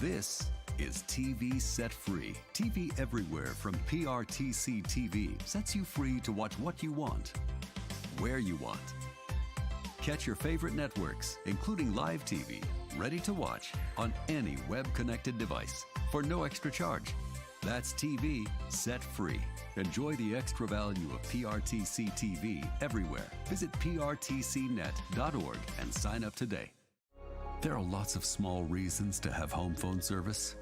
S16: This is TV Set Free. TV everywhere from PRTC TV sets you free to watch what you want, where you want. Catch your favorite networks, including live TV, ready to watch on any web-connected device for no extra charge. That's TV Set Free. Enjoy the extra value of PRTC TV everywhere. Visit prtcnet.org and sign up today. There are lots of small reasons to have home phone service,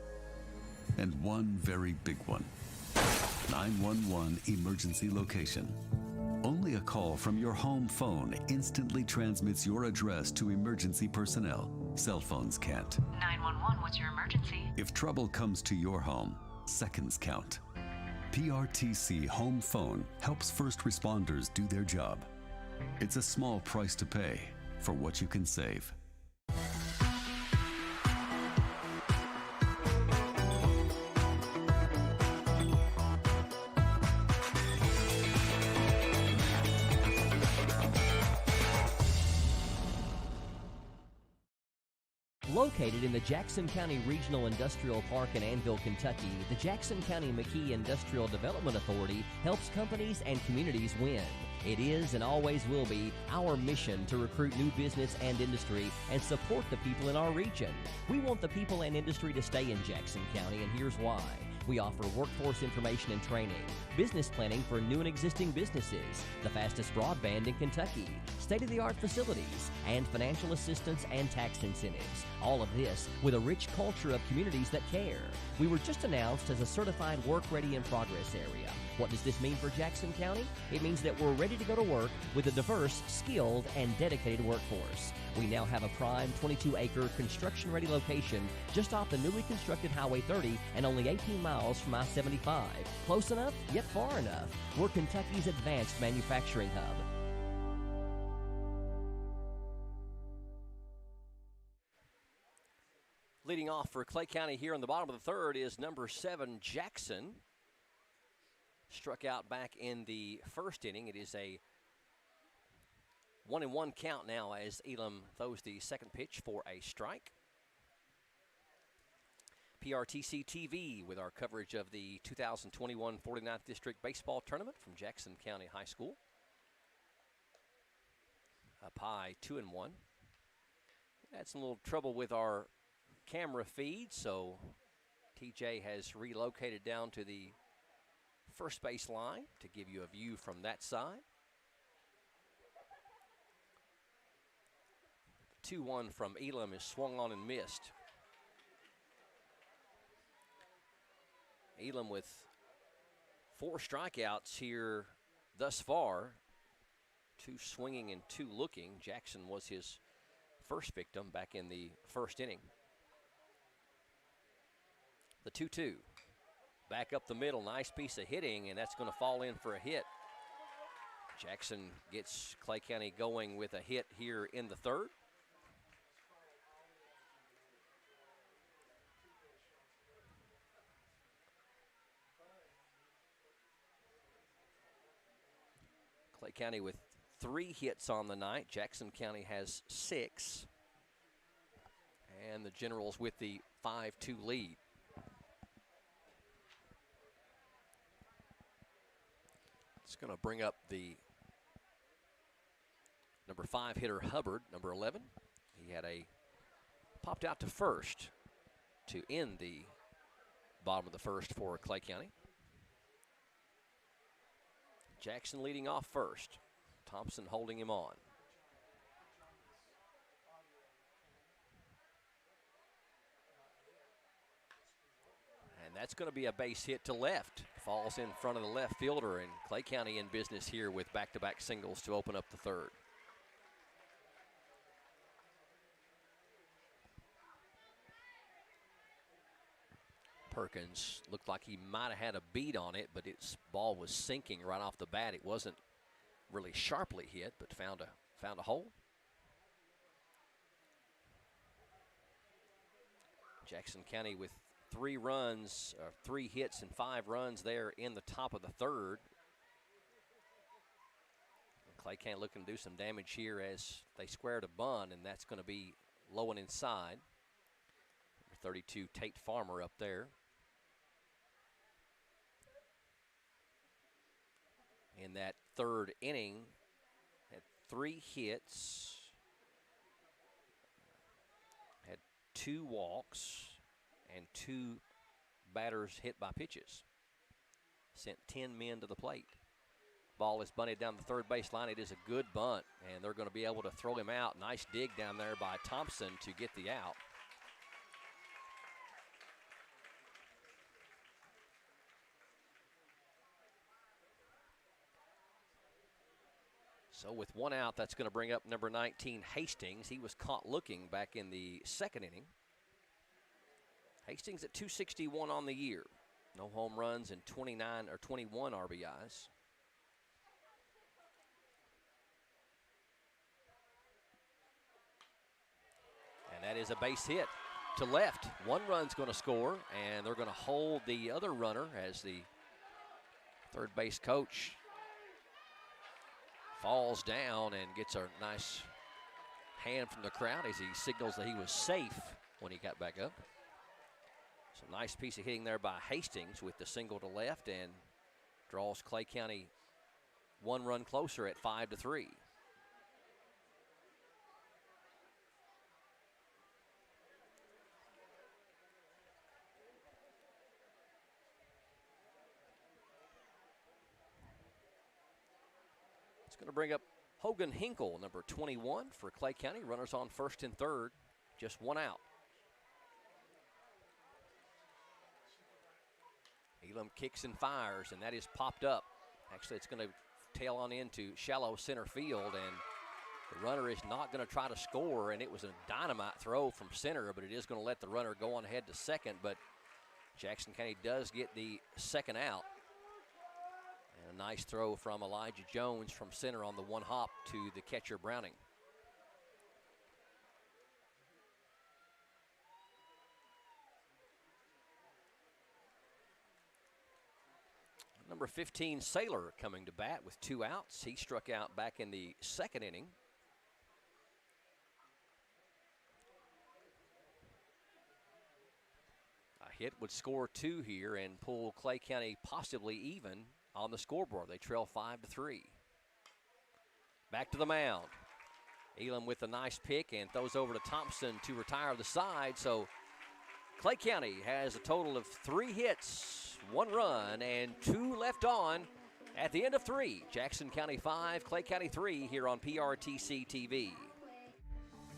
S16: and one very big one. 911 emergency location. Only a call from your home phone instantly transmits your address to emergency personnel. Cell phones can't.
S17: 911, what's your emergency?
S16: If trouble comes to your home, seconds count. PRTC Home Phone helps first responders do their job. It's a small price to pay for what you can save.
S1: Located in the Jackson County Regional Industrial Park in Annville, Kentucky, the Jackson County McKee Industrial Development Authority helps companies and communities win. It is and always will be our mission to recruit new business and industry and support the people in our region. We want the people and industry to stay in Jackson County, and here's why. We offer workforce information and training, business planning for new and existing businesses, the fastest broadband in Kentucky, state-of-the-art facilities, and financial assistance and tax incentives. All of this with a rich culture of communities that care. We were just announced as a certified work-ready in progress area. What does this mean for Jackson County? It means that we're ready to go to work with a diverse, skilled, and dedicated workforce. We now have a prime 22-acre construction-ready location just off the newly constructed Highway 30 and only 18 miles from I-75. Close enough, yet far enough. We're Kentucky's advanced manufacturing hub. Leading off for Clay County here in the bottom of the 3rd is number 7, Jackson. Struck out back in the 1st inning. It is a 1-1 count now as Elam throws the 2nd pitch for a strike. PRTC TV with our coverage of the 2021 49th District Baseball Tournament from Jackson County High School. Up high, 2-1. Had some little trouble with our camera feed, so TJ has relocated down to the first base line to give you a view from that side. 2-1 from Elam is swung on and missed. Elam with 4 strikeouts here thus far. 2 swinging and 2 looking. Jackson was his first victim back in the 1st inning. The 2-2. Back up the middle, nice piece of hitting, and that's going to fall in for a hit. Jackson gets Clay County going with a hit here in the third. Clay County with 3 hits on the night. Jackson County has 6. And the Generals with the 5-2 lead. It's going to bring up the number 5 hitter, Hubbard, number 11. He had popped out to first to end the bottom of the first for Clay County. Jackson leading off first. Thompson holding him on. And that's going to be a base hit to left. Falls in front of the left fielder, and Clay County in business here with back-to-back singles to open up the third. Perkins looked like he might have had a beat on it, but its ball was sinking right off the bat. It wasn't really sharply hit, but found a hole. Jackson County with 3 runs, 3 hits and 5 runs there in the top of the third. And Clay County looking to do some damage here as they square to bunt, and that's going to be low and inside. Number 32, Tate Farmer up there. In that third inning, had 3 hits, had 2 walks, and 2 batters hit by pitches. Sent 10 men to the plate. Ball is bunted down the third base line. It is a good bunt, and they're going to be able to throw him out. Nice dig down there by Thompson to get the out. So with 1 out, that's going to bring up number 19, Hastings. He was caught looking back in the second inning. Hastings at 261 on the year. No home runs and 29 or 21 RBIs. And that is a base hit to left. 1 run's going to score, and they're going to hold the other runner as the third base coach falls down and gets a nice hand from the crowd as he signals that he was safe when he got back up. So nice piece of hitting there by Hastings with the single to left, and draws Clay County 1 run closer at 5-3. It's going to bring up Hogan Hinkle, number 21 for Clay County. Runners on first and third, just 1 out. Elam kicks and fires, and that is popped up. Actually, it's going to tail on into shallow center field, and the runner is not going to try to score, and it was a dynamite throw from center, but it is going to let the runner go on ahead to second, but Jackson County does get the second out. And a nice throw from Elijah Jones from center on the 1 hop to the catcher Browning. Number 15, Saylor, coming to bat with 2 outs. He struck out back in the second inning. A hit would score 2 here and pull Clay County possibly even on the scoreboard. They trail 5-3. Back to the mound. Elam with a nice pick and throws over to Thompson to retire the side. So Clay County has a total of 3 hits, 1 run, and 2 left on at the end of 3. Jackson County 5, Clay County 3 here on PRTC TV.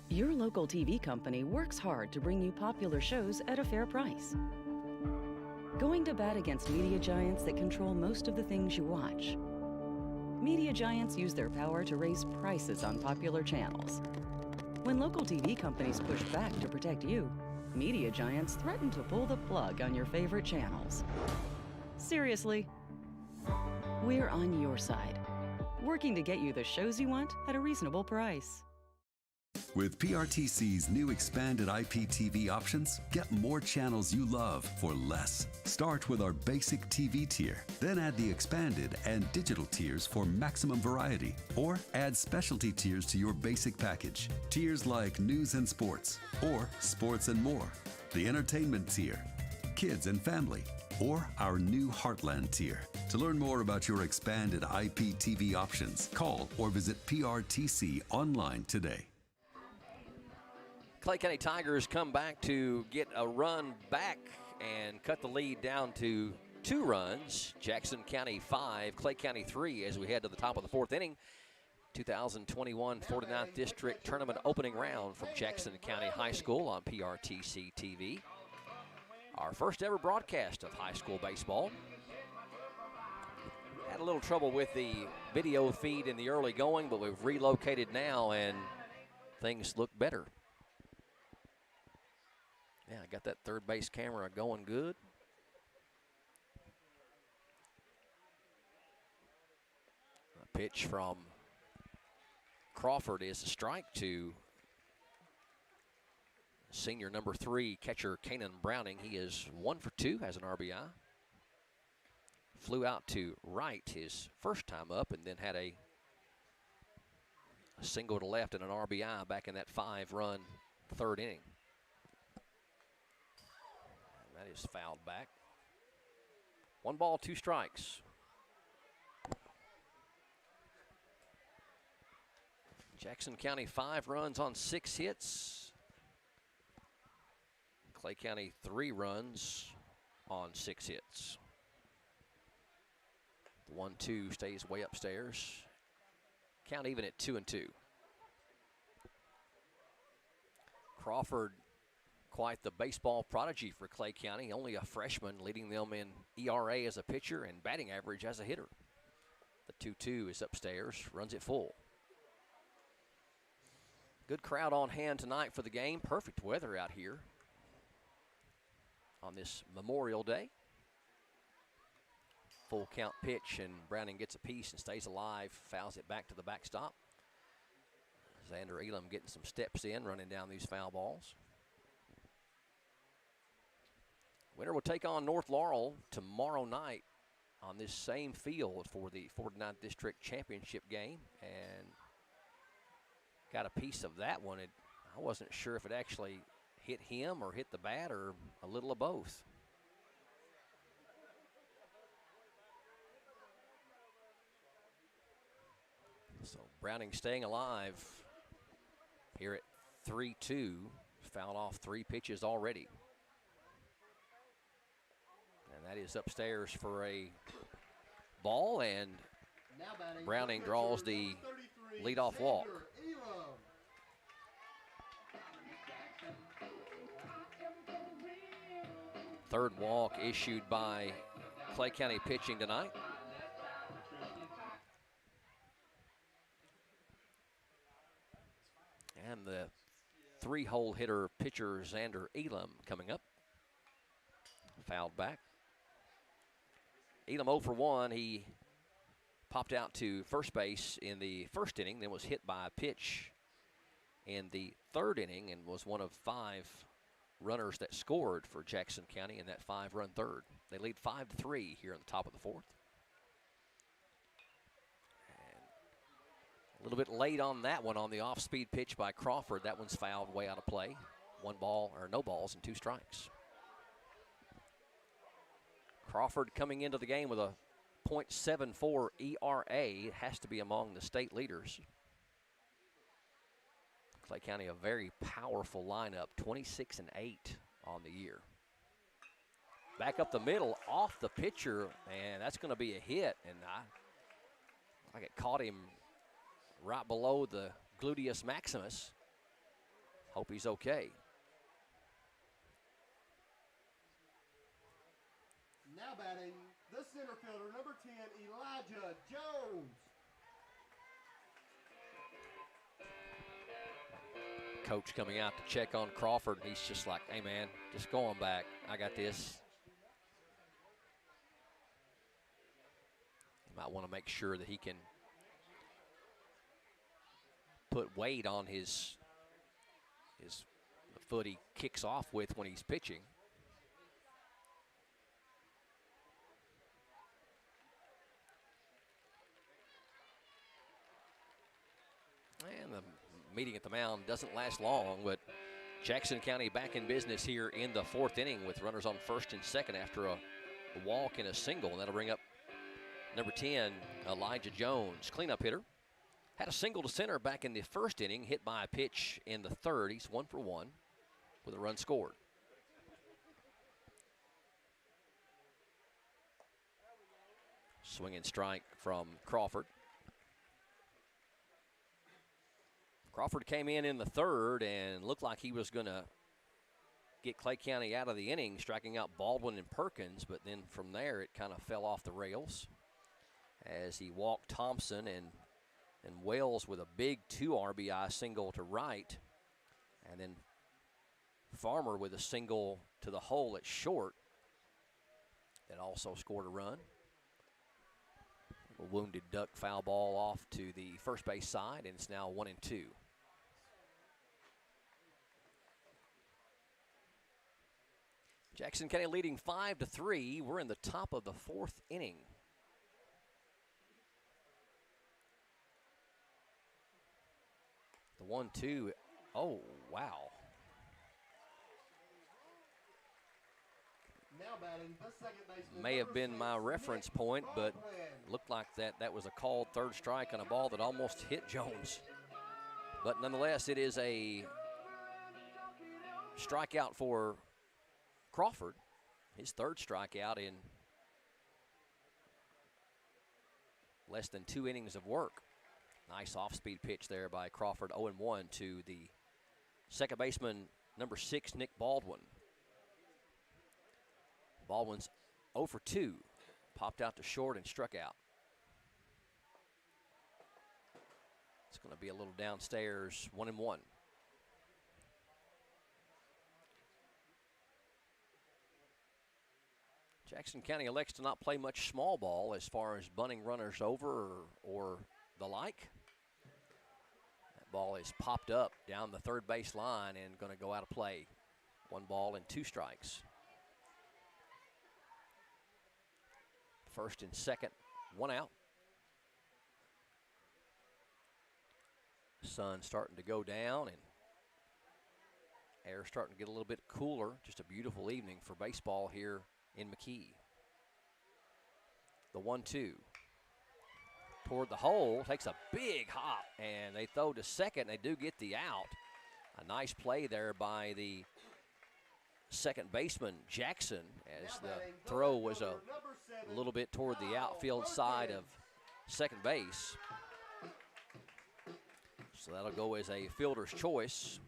S18: Your local TV company works hard to bring you popular shows at a fair price. Going to bat against media giants that control most of the things you watch. Media giants use their power to raise prices on popular channels. When local TV companies push back to protect you, media giants threaten to pull the plug on your favorite channels. Seriously, we're on your side, working to get you the shows you want at a reasonable price.
S16: With PRTC's new expanded IPTV options, get more channels you love for less. Start with our basic TV tier, then add the expanded and digital tiers for maximum variety, or add specialty tiers to your basic package. Tiers like news and sports, or sports and more, the entertainment tier, kids and family, or our new Heartland tier. To learn more about your expanded IPTV options, call or visit PRTC online today.
S1: Clay County Tigers come back to get a run back and cut the lead down to 2 runs. Jackson County 5, Clay County 3 as we head to the top of the 4th inning. 2021 49th District Tournament opening round from Jackson County High School on PRTC TV. Our first ever broadcast of high school baseball. Had a little trouble with the video feed in the early going, but we've relocated now and things look better. Yeah, I got that third base camera going good. A pitch from Crawford is a strike to senior number 3 catcher Kanan Browning. He is 1 for 2, has an RBI. Flew out to right his first time up and then had a single to left and an RBI back in that 5-run 3rd inning. And that is fouled back. 1 ball, 2 strikes. Jackson County 5 runs on 6 hits. Clay County 3 runs on 6 hits. The 1-2 stays way upstairs. Count even at 2-2. Crawford, quite the baseball prodigy for Clay County. Only a freshman, leading them in ERA as a pitcher and batting average as a hitter. The 2-2 is upstairs, runs it full. Good crowd on hand tonight for the game. Perfect weather out here on this Memorial Day. Full count pitch, and Browning gets a piece and stays alive, fouls it back to the backstop. Xander Elam getting some steps in, running down these foul balls. Winner will take on North Laurel tomorrow night on this same field for the 49th District Championship game, and got a piece of that one. I wasn't sure if it actually hit him or hit the bat or a little of both. So Browning staying alive here at 3-2. Fouled off 3 pitches already. And that is upstairs for a ball, and Browning draws the leadoff walk. Third walk issued by Clay County pitching tonight. And the 3-hole hitter pitcher Xander Elam coming up. Fouled back. Elam 0 for 1. He popped out to first base in the first inning, then was hit by a pitch in the 3rd inning and was one of 5 runners that scored for Jackson County in that 5-run 3rd. They lead 5-3 here in the top of the 4th. A little bit late on that one on the off-speed pitch by Crawford. That one's fouled way out of play. 1 ball, or no balls, and 2 strikes. Crawford coming into the game with a .74 ERA. Has to be among the state leaders. Clay County, a very powerful lineup, 26-8 on the year. Back up the middle, off the pitcher, and that's going to be a hit. And I it caught him right below the gluteus maximus. Hope he's okay.
S2: Now batting, the center fielder, number 10, Elijah Jones.
S1: coach coming out to check on Crawford. He's just like, hey, man, just go on back. I got this. You might want to make sure that he can put weight on the foot he kicks off with when he's pitching. And the meeting at the mound doesn't last long, but Jackson County back in business here in the 4th inning with runners on first and second after a walk and a single, and that'll bring up number 10, Elijah Jones, cleanup hitter. Had a single to center back in the 1st inning, hit by a pitch in the 3rd. He's 1 for 1 with a run scored. Swing and strike from Crawford. Crawford came in the 3rd and looked like he was going to get Clay County out of the inning, striking out Baldwin and Perkins, but then from there it kind of fell off the rails as he walked Thompson and Wells with a big 2 RBI single to right, and then Farmer with a single to the hole at short that also scored a run. A wounded duck foul ball off to the first base side, and it's now 1-2. Jackson County leading 5-3. We're in the top of the 4th inning. The 1-2. Oh, wow.
S2: Now batting the second baseman.
S1: May have been my reference point, but looked like that was a called 3rd strike on a ball that almost hit Jones. But nonetheless, it is a strikeout for Crawford, his 3rd strikeout in less than 2 innings of work. Nice off-speed pitch there by Crawford, 0-1 to the second baseman, number 6, Nick Baldwin. Baldwin's 0 for 2, popped out to short and struck out. It's going to be a little downstairs, 1-1. Jackson County elects to not play much small ball as far as bunting runners over or the like. That ball is popped up down the 3rd base line and going to go out of play. 1 ball and 2 strikes. First and second, 1 out. Sun starting to go down and air starting to get a little bit cooler. Just a beautiful evening for baseball here in McKee. The 1-2 toward the hole, takes a big hop, and they throw to second. They do get the out. A nice play there by the second baseman, Jackson, as the throw was a little bit toward the outfield side of second base. So that'll go as a fielder's choice.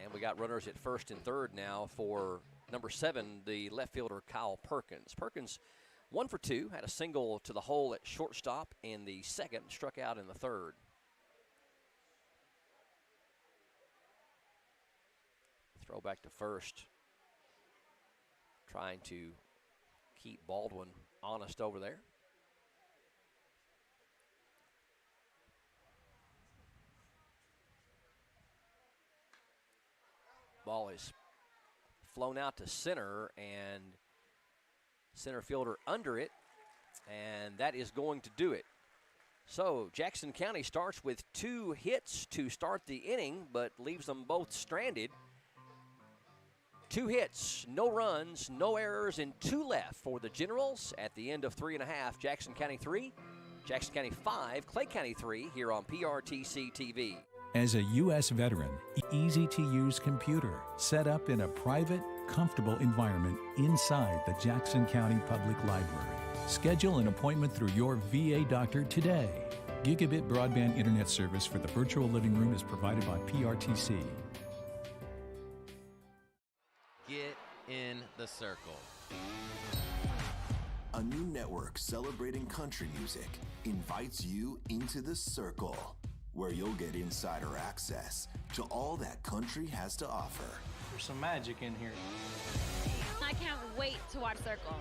S1: And we got runners at first and third now for number 7, the left fielder, Kyle Perkins. Perkins 1 for 2, had a single to the hole at shortstop in the second, struck out in the third. Throw back to first, trying to keep Baldwin honest over there. Ball is flown out to center, and center fielder under it, and that is going to do it. So Jackson County starts with 2 hits to start the inning, but leaves them both stranded. 2 hits, no runs, no errors, and 2 left for the Generals at the end of 3.5. Jackson County 3, Jackson County 5, Clay County 3 here on PRTC TV.
S19: As a U.S. veteran, easy-to-use computer set up in a private, comfortable environment inside the Jackson County Public Library. Schedule an appointment through your VA doctor today. Gigabit broadband internet service for the virtual living room is provided by PRTC.
S20: Get in the circle.
S4: A new network celebrating country music invites you into the circle.
S21: where you'll get insider access to all that country has to offer.
S22: There's some magic in here.
S23: I can't wait to watch Circle.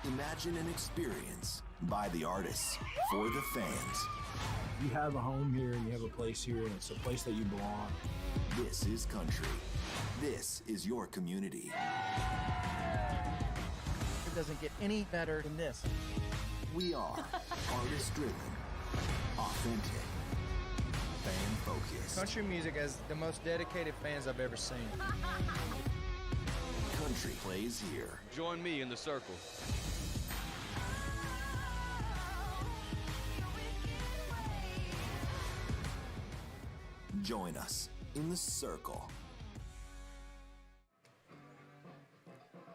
S21: Imagine an experience by the artists, for the fans.
S24: You have a home here and you have a place here, and it's a place that you belong.
S21: This is country. This is your community.
S25: It doesn't get any better than this.
S21: We are artist-driven, authentic, fan-focused.
S25: Country music has the most dedicated fans I've ever seen.
S21: Country plays here.
S26: Join me in the circle.
S21: Join us in the circle.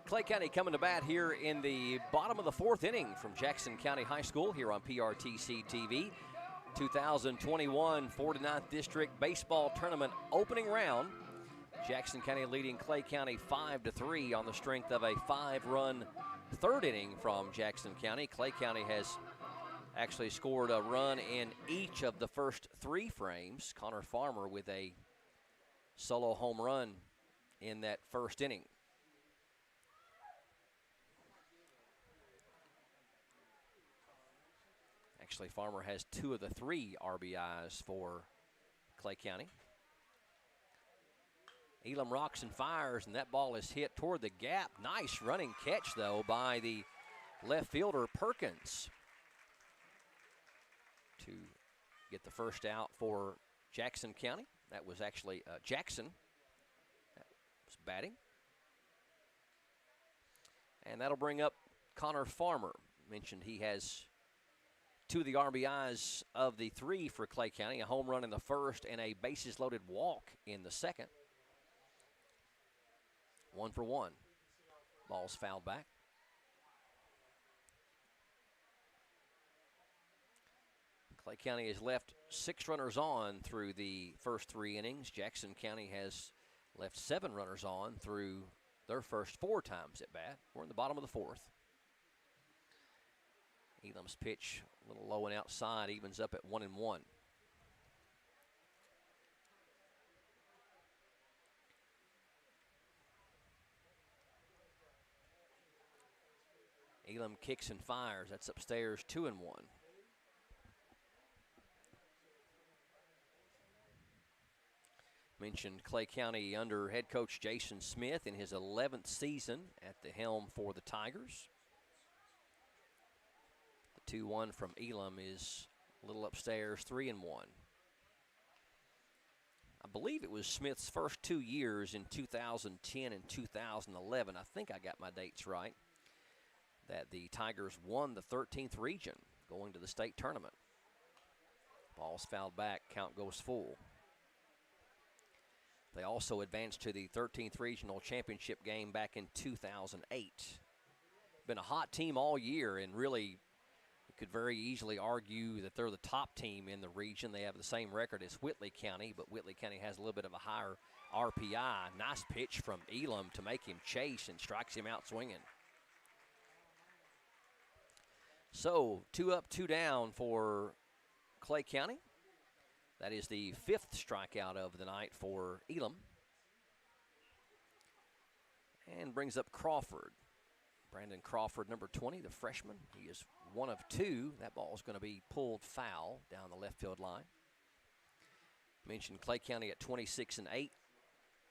S1: Clay County coming to bat here in the bottom of the fourth inning from Jackson County High School here on PRTC TV. 2021 49th District Baseball Tournament opening round. Jackson County leading Clay County 5-3 on the strength of a 5-run third inning from Jackson County. Clay County has actually scored a run in each of the first 3 frames. Connor Farmer with a solo home run in that first inning. Actually, Farmer has 2 of the 3 RBIs for Clay County. Elam rocks and fires, and that ball is hit toward the gap. Nice running catch, though, by the left fielder, Perkins, to get the first out for Jackson County. That was actually Jackson that was batting. And that'll bring up Connor Farmer. Mentioned he has 2 of the RBIs of the 3 for Clay County, a home run in the first and a bases-loaded walk in the second. 1 for 1. Ball's fouled back. Clay County has left 6 runners on through the first 3 innings. Jackson County has left 7 runners on through their first 4 times at bat. We're in the bottom of the 4th. Elam's pitch a little low and outside, evens up at 1-1. Elam kicks and fires. That's upstairs, 2-1. Mentioned Clay County under head coach Jason Smith in his 11th season at the helm for the Tigers. The 2-1 from Elam is a little upstairs, 3-1. I believe it was Smith's first 2 years in 2010 and 2011. I think I got my dates right. That the Tigers won the 13th region going to the state tournament. Ball's fouled back, count goes full. They also advanced to the 13th regional championship game back in 2008. Been a hot team all year, and really you could very easily argue that they're the top team in the region. They have the same record as Whitley County, but Whitley County has a little bit of a higher RPI. Nice pitch from Elam to make him chase and strikes him out swinging. So 2 up, 2 down for Clay County. That is the 5th strikeout of the night for Elam. And brings up Crawford. Brandon Crawford, number 20, the freshman. He is 1 of 2. That ball is going to be pulled foul down the left field line. Mentioned Clay County at 26-8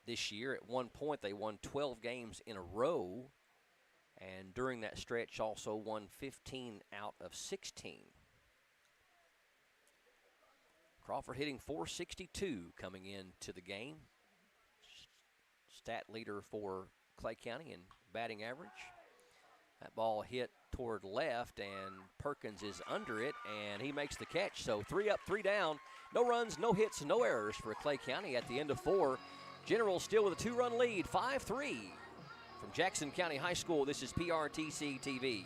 S1: this year. At one point, they won 12 games in a row. And during that stretch, also won 15 out of 16. Crawford hitting .462 coming into the game. Stat leader for Clay County in batting average. That ball hit toward left, and Perkins is under it, and he makes the catch. So 3 up, 3 down. No runs, no hits, no errors for Clay County at the end of 4. Generals still with a 2-run lead, 5-3. From Jackson County High School, this is PRTC TV.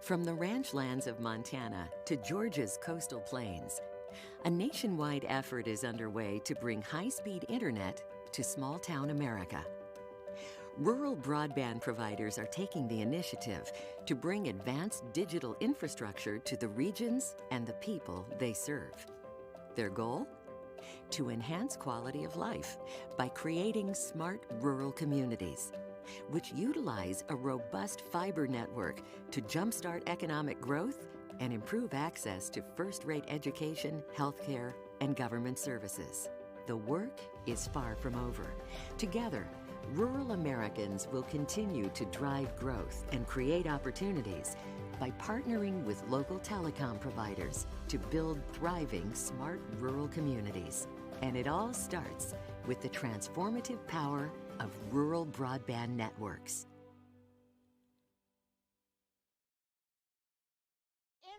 S27: From the ranch lands of Montana to Georgia's coastal plains, a nationwide effort is underway to bring high-speed internet to small-town America. Rural broadband providers are taking the initiative to bring advanced digital infrastructure to the regions and the people they serve. Their goal? To enhance quality of life by creating smart rural communities, which utilize a robust fiber network to jumpstart economic growth and improve access to first-rate education, healthcare, and government services. The work is far from over. Together, rural Americans will continue to drive growth and create opportunities by partnering with local telecom providers to build thriving, smart rural communities. And it all starts with the transformative power of rural broadband networks.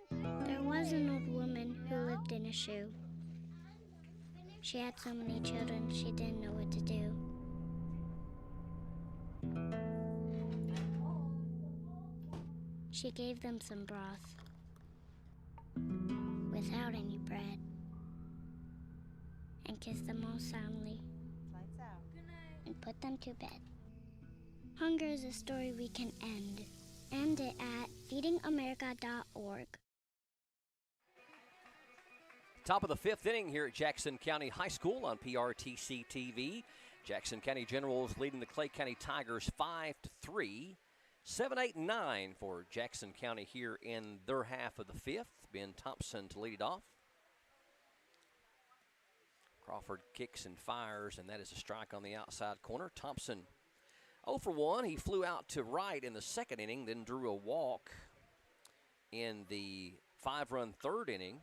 S3: There was an old woman who lived in a shoe. She had so many children, she didn't know what to do. She gave them some broth without any bread and kissed them all soundly and put them to bed. Hunger is a story we can end. End it at feedingamerica.org.
S1: Top of the 5th inning here at Jackson County High School on PRTC TV. Jackson County Generals leading the Clay County Tigers 5-3. 7, 8, and 9 for Jackson County here in their half of the 5th. Ben Thompson to lead it off. Crawford kicks and fires, and that is a strike on the outside corner. Thompson 0 for 1. He flew out to right in the 2nd inning, then drew a walk in the 5-run 3rd inning.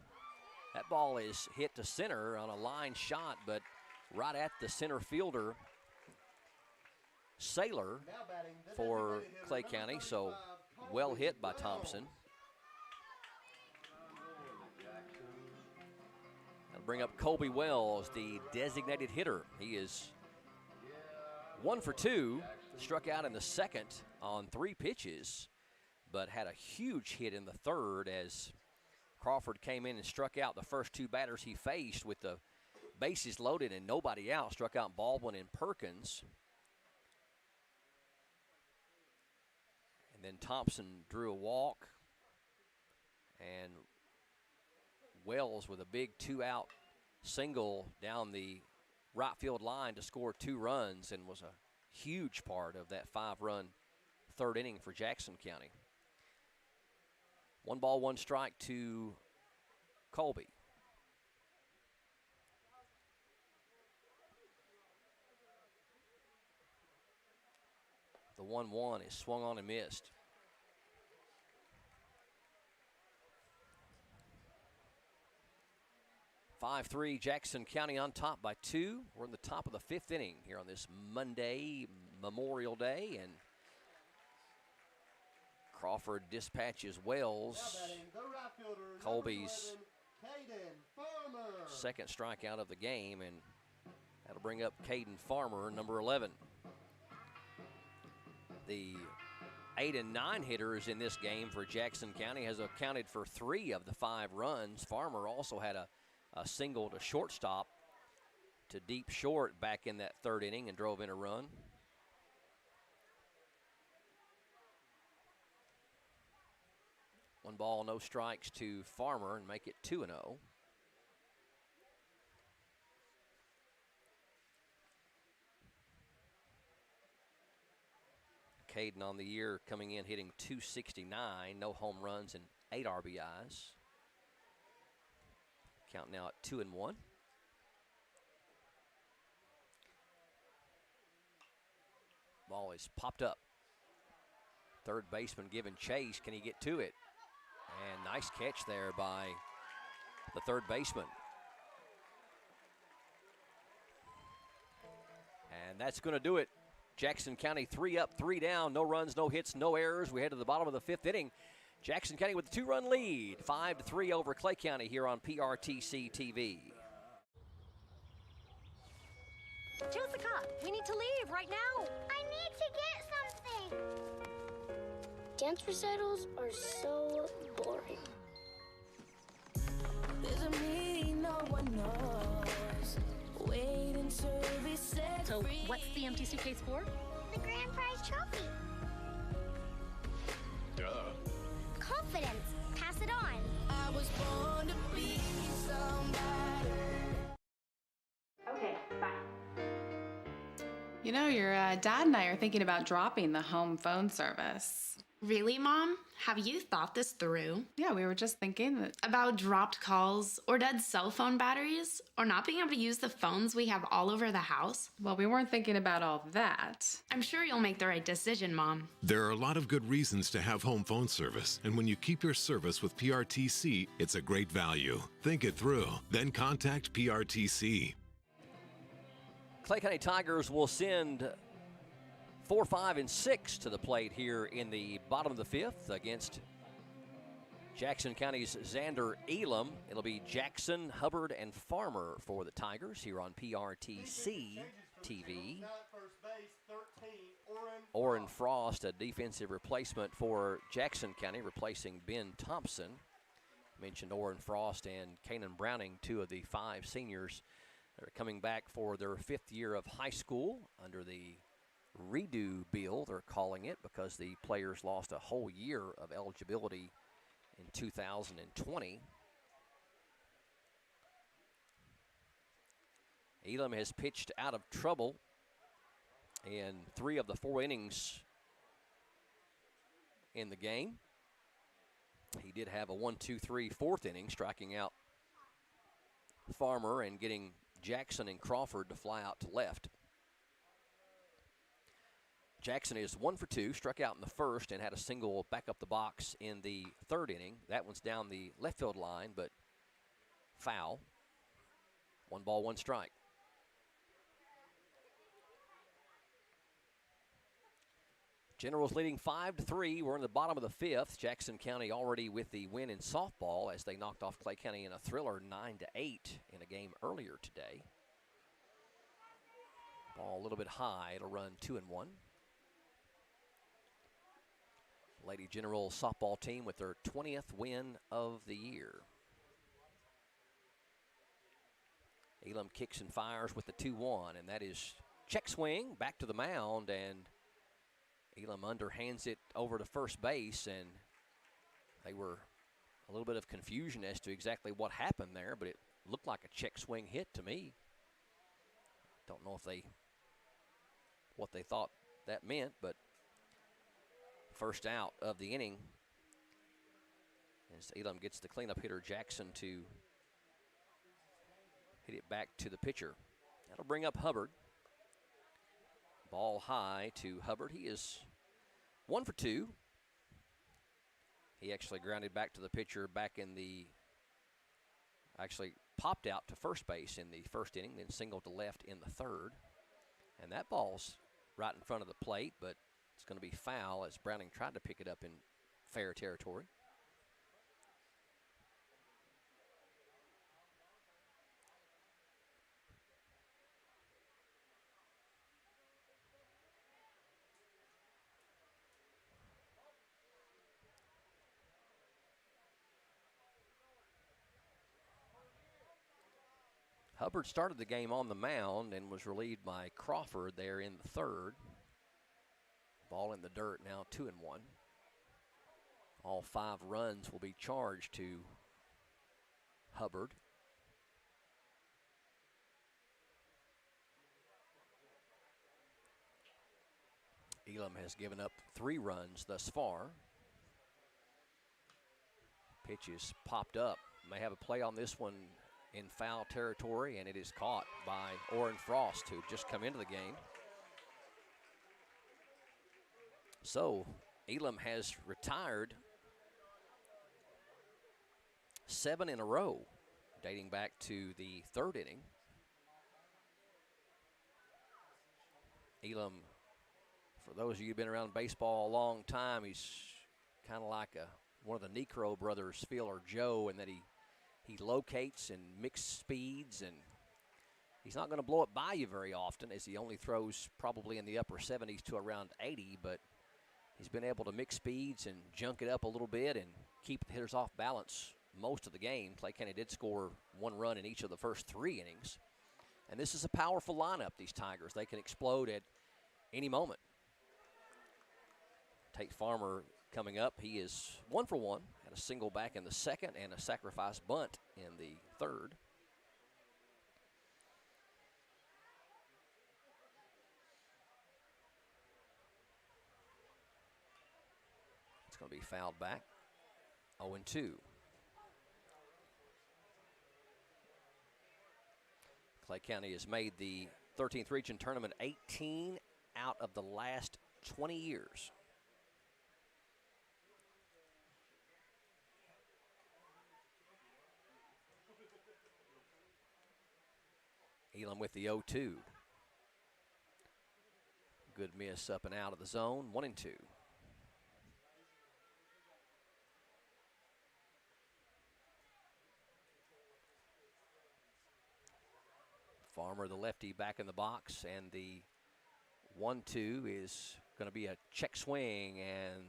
S1: That ball is hit to center on a line shot, but right at the center fielder, Saylor, for Clay County, so well hit by Thompson. That'll bring up Colby Wells, the designated hitter. He is 1 for 2, struck out in the 2nd on 3 pitches, but had a huge hit in the 3rd as Crawford came in and struck out the first 2 batters he faced with the bases loaded and nobody out. Struck out Baldwin and Perkins. And then Thompson drew a walk. And Wells with a big 2-out single down the right field line to score 2 runs and was a huge part of that 5-run 3rd inning for Jackson County. 1 ball, 1 strike to Colby. The 1-1 is swung on and missed. (5-3) Jackson County on top by 2. We're in the top of the 5th inning here on this Monday, Memorial Day, and Crawford dispatches Wells. Colby's 2nd strikeout of the game, and that'll bring up Caden Farmer, number 11. The 8 and 9 hitters in this game for Jackson County has accounted for 3 of the 5 runs. Farmer also had a single to shortstop to deep short back in that 3rd inning and drove in a run. One ball, no strikes to Farmer and make it 2-0. Caden on the year coming in hitting .269, no home runs and 8 RBIs. Count now at 2-1. Ball is popped up. 3rd baseman giving chase. Can he get to it? And nice catch there by the 3rd baseman. And that's going to do it. Jackson County 3 up, 3 down, no runs, no hits, no errors. We head to the bottom of the 5th inning. Jackson County with a 2-run lead, 5-3 over Clay County here on PRTC TV.
S5: Jessica, we need to leave right now.
S3: I need to get something. Dance recitals are so boring.
S5: There's a meeting no one knows. Waiting to be set
S13: So
S5: free.
S13: what's the empty suitcase for?
S3: the grand prize trophy.
S21: Duh.
S3: Confidence. Pass it on.
S6: I was born to be somebody.
S7: Okay, bye.
S8: You know, your dad and I are thinking about dropping the home phone service.
S7: Really, Mom? Have you thought this through?
S8: Yeah, we were just thinking that.
S7: About dropped calls, or dead cell phone batteries, or not being able to use the phones we have all over the house?
S8: Well, we weren't thinking about all that.
S7: I'm sure you'll make the right decision, Mom.
S9: There are a lot of good reasons to have home phone service, and when you keep your service with PRTC, it's a great value. Think it through, then contact PRTC.
S1: Clay County Tigers will send 4, 5, and 6 to the plate here in the bottom of the 5th against Jackson County's Xander Elam. It'll be Jackson, Hubbard, and Farmer for the Tigers here on PRTC TV. Orrin Frost, a defensive replacement for Jackson County, replacing Ben Thompson. Mentioned Orrin Frost and Kanan Browning, 2 of the 5 seniors that are coming back for their 5th year of high school under the redo bill, they're calling it, because the players lost a whole year of eligibility in 2020. Elam has pitched out of trouble in 3 of the 4 innings in the game. He did have a 1-2-3 4th inning, striking out Farmer and getting Jackson and Crawford to fly out to left. Jackson is 1 for 2, struck out in the 1st and had a single back up the box in the 3rd inning. That one's down the left field line, but foul. 1 ball, 1 strike. Generals leading 5-3. We're in the bottom of the 5th. Jackson County already with the win in softball as they knocked off Clay County in a thriller 9-8 in a game earlier today. Ball a little bit high. It'll run 2-1. Lady General softball team with their 20th win of the year. Elam kicks and fires with the 2-1, and that is check swing back to the mound, and Elam underhands it over to first base, and they were a little bit of confusion as to exactly what happened there, but it looked like a check swing hit to me. Don't know if what they thought that meant, but first out of the inning as Elam gets the cleanup hitter Jackson to hit it back to the pitcher. That'll bring up Hubbard. Ball high to Hubbard. He is 1 for 2. He actually grounded back to the pitcher actually popped out to first base in the 1st inning, then singled to left in the 3rd. And that ball's right in front of the plate, but it's going to be foul as Browning tried to pick it up in fair territory. Hubbard started the game on the mound and was relieved by Crawford there in the 3rd. Ball in the dirt now, 2-1. All 5 runs will be charged to Hubbard. Elam has given up 3 runs thus far. Pitch is popped up. May have a play on this one in foul territory, and it is caught by Orrin Frost, who just come into the game. So Elam has retired 7 in a row, dating back to the 3rd inning. Elam, for those of you who've been around baseball a long time, he's kind of like one of the Necro brothers, Phil or Joe, in that he locates and mixed speeds, and he's not going to blow it by you very often, as he only throws probably in the upper 70s to around 80, but he's been able to mix speeds and junk it up a little bit and keep the hitters off balance most of the game. Clay County did score 1 run in each of the first 3 innings. And this is a powerful lineup, these Tigers. They can explode at any moment. Tate Farmer coming up. He is 1 for 1. Had a single back in the second and a sacrifice bunt in the third. It's going to be fouled back. 0-2. Clay County has made the 13th Region Tournament 18 out of the last 20 years. Elam with the 0-2. Good miss up and out of the zone, 1-2. Farmer, the lefty, back in the box, and the 1-2 is going to be a check swing, and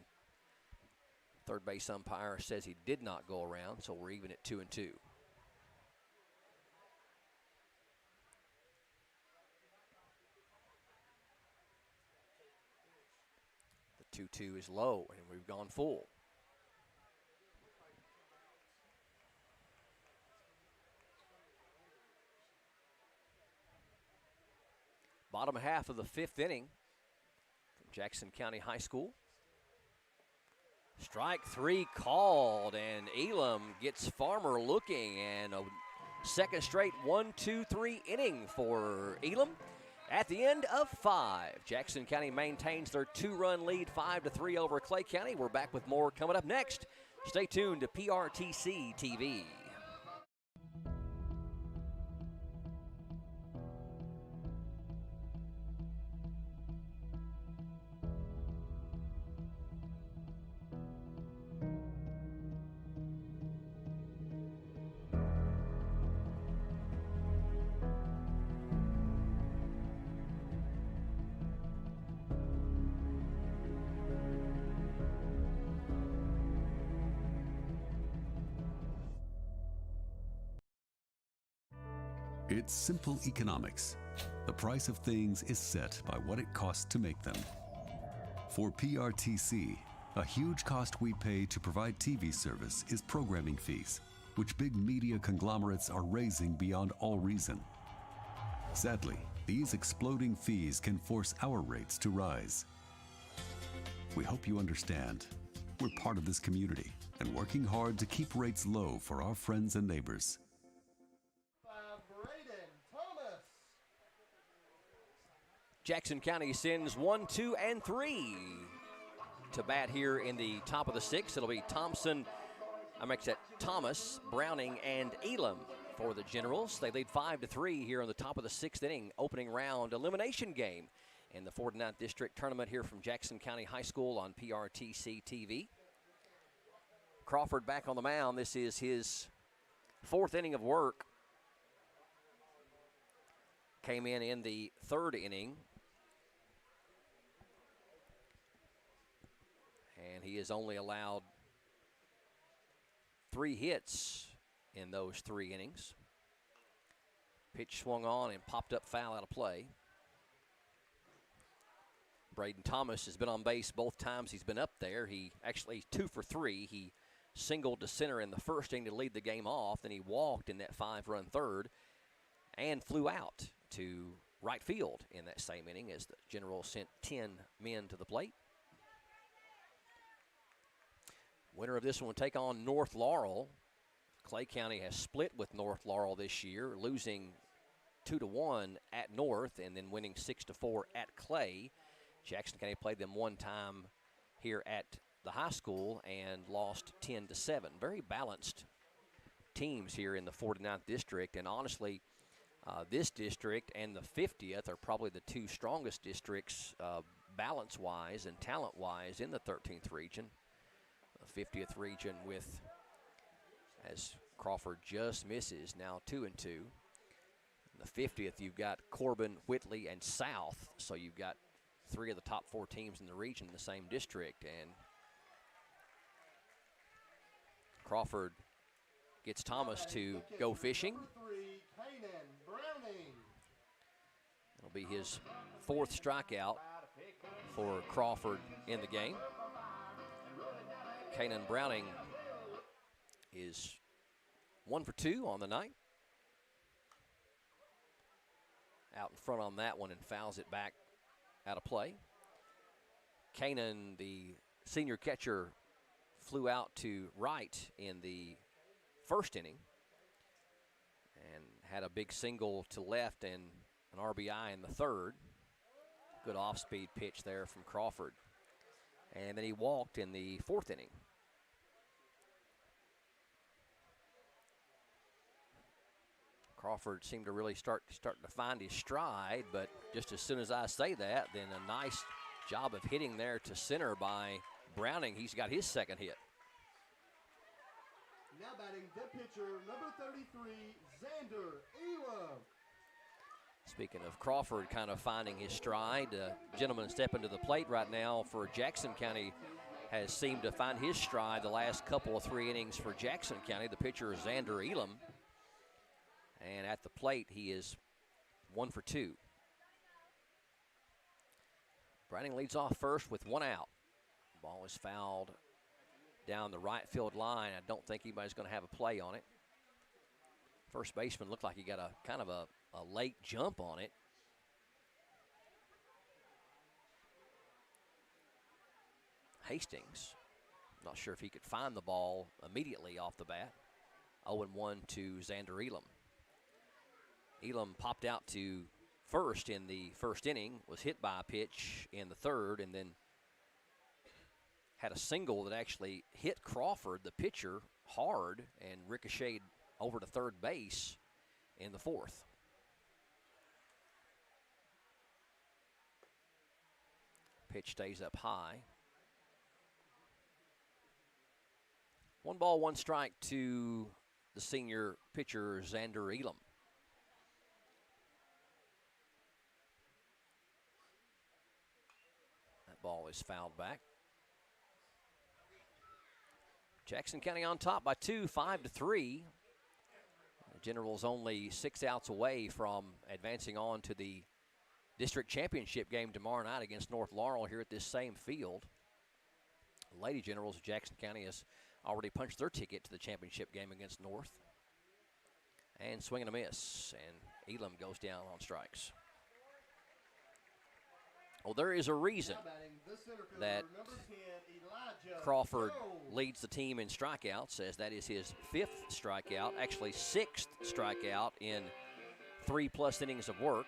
S1: third base umpire says he did not go around, so we're even at 2-2. The 2-2 is low, and we've gone full. Bottom half of the 5th inning from Jackson County High School. Strike 3 called, and Elam gets Farmer looking, and a second straight 1-2-3 inning for Elam. At the end of 5, Jackson County maintains their 2-run lead, 5-3 over Clay County. We're back with more coming up next. Stay tuned to PRTC TV.
S16: It's simple economics. The price of things is set by what it costs to make them. For PRTC, a huge cost we pay to provide TV service is programming fees, which big media conglomerates are raising beyond all reason. Sadly, these exploding fees can force our rates to rise. We hope you understand. We're part of this community and working hard to keep rates low for our friends and neighbors.
S1: Jackson County sends 1, 2, and 3 to bat here in the top of the 6th. It'll be Thomas, Browning, and Elam for the Generals. They lead 5-3 here on the top of the 6th inning, opening round elimination game in the 49th District Tournament here from Jackson County High School on PRTC TV. Crawford back on the mound. This is his 4th inning of work. Came in the 3rd inning. And he has only allowed 3 hits in those 3 innings. Pitch swung on and popped up foul out of play. Braden Thomas has been on base both times he's been up there. He actually 2 for 3. He singled to center in the 1st inning to lead the game off. Then he walked in that 5-run 3rd and flew out to right field in that same inning as the Generals sent 10 men to the plate. Winner of this one will take on North Laurel. Clay County has split with North Laurel this year, losing 2-1 at North and then winning 6-4 at Clay. Jackson County played them one time here at the high school and lost 10-7. Very balanced teams here in the 49th District, and honestly, this district and the 50th are probably the 2 strongest districts balance-wise and talent-wise in the 13th region. The 50th region with, as Crawford just misses, now 2-2. In the 50th, you've got Corbin, Whitley, and South, so you've got 3 of the top 4 teams in the region in the same district, and Crawford gets Thomas to go fishing. It'll be his 4th strikeout for Crawford in the game. Kanan Browning is 1 for 2 on the night. Out in front on that one and fouls it back out of play. Kanan, the senior catcher, flew out to right in the first inning and had a big single to left and an RBI in the third. Good off-speed pitch there from Crawford. And then he walked in the fourth inning. Crawford seemed to really starting to find his stride, but just as soon as I say that, then a nice job of hitting there to center by Browning. He's got his second hit.
S2: Now batting the pitcher, number 33, Xander Elam.
S1: Speaking of Crawford kind of finding his stride, gentleman stepping to the plate right now for Jackson County has seemed to find his stride the last couple of 3 innings for Jackson County. The pitcher is Xander Elam. And at the plate, he is 1 for 2. Browning leads off first with 1 out. Ball is fouled down the right field line. I don't think anybody's going to have a play on it. First baseman looked like he got a kind of a late jump on it. Hastings, not sure if he could find the ball immediately off the bat. 0-1 to Xander Elam. Elam popped out to first in the first inning, was hit by a pitch in the third, and then had a single that actually hit Crawford, the pitcher, hard and ricocheted over to third base in the fourth. Pitch stays up high. 1 ball, 1 strike to the senior pitcher, Xander Elam. That ball is fouled back. Jackson County on top by 2, 5-3. The Generals only 6 outs away from advancing on to the district championship game tomorrow night against North Laurel here at this same field. The Lady Generals of Jackson County has already punched their ticket to the championship game against North. And swing and a miss, and Elam goes down on strikes. Well, there is a reason that Crawford leads the team in strikeouts, as that is his 5th strikeout, actually 6th strikeout in 3+ innings of work.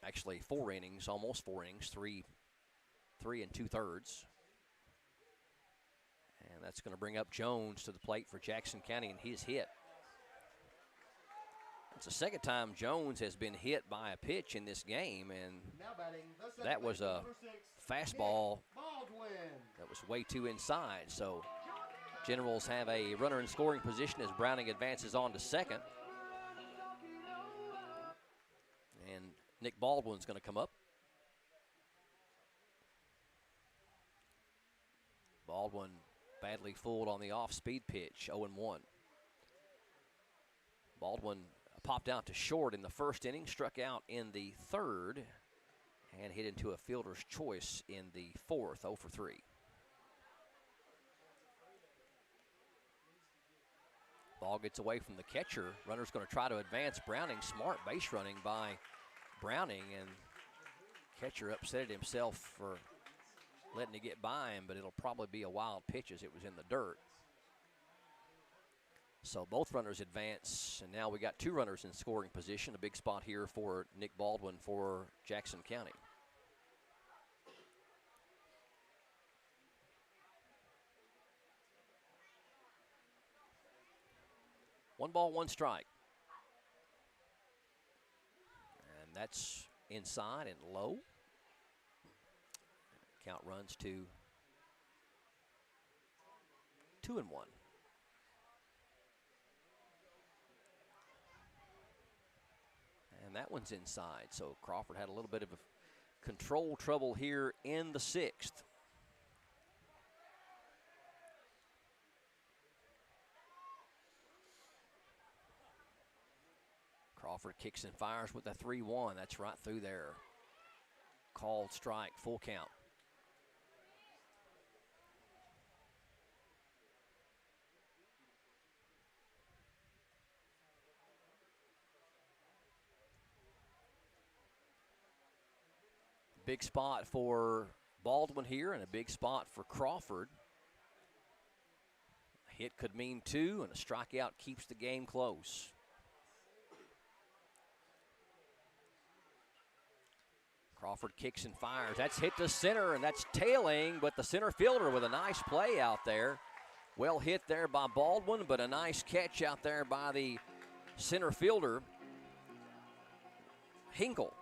S1: Actually 4 innings, almost 4 innings, 3 2/3. And that's going to bring up Jones to the plate for Jackson County and his hit. It's the second time Jones has been hit by a pitch in this game, and that was a fastball that was way too inside. So Generals have a runner in scoring position as Browning advances on to second. And Nick Baldwin's going to come up. Baldwin badly fooled on the off-speed pitch, 0-1. Baldwin popped out to short in the first inning, struck out in the third, and hit into a fielder's choice in the fourth, 0 for 3. Ball gets away from the catcher. Runner's going to try to advance Browning. Smart base running by Browning, and catcher upset himself for letting it get by him, but it'll probably be a wild pitch as it was in the dirt. So both runners advance, and now we got 2 runners in scoring position. A big spot here for Nick Baldwin for Jackson County. One ball, 1 strike. And that's inside and low. Count runs to 2-1. And that one's inside. So Crawford had a little bit of control trouble here in the 6th. Crawford kicks and fires with a 3-1. That's right through there. Called strike, full count. big spot for Baldwin here and a big spot for Crawford. A hit could mean 2, and a strikeout keeps the game close. Crawford kicks and fires. That's hit to center, and that's tailing, but the center fielder with a nice play out there. Well hit there by Baldwin, but a nice catch out there by the center fielder, Hinkle.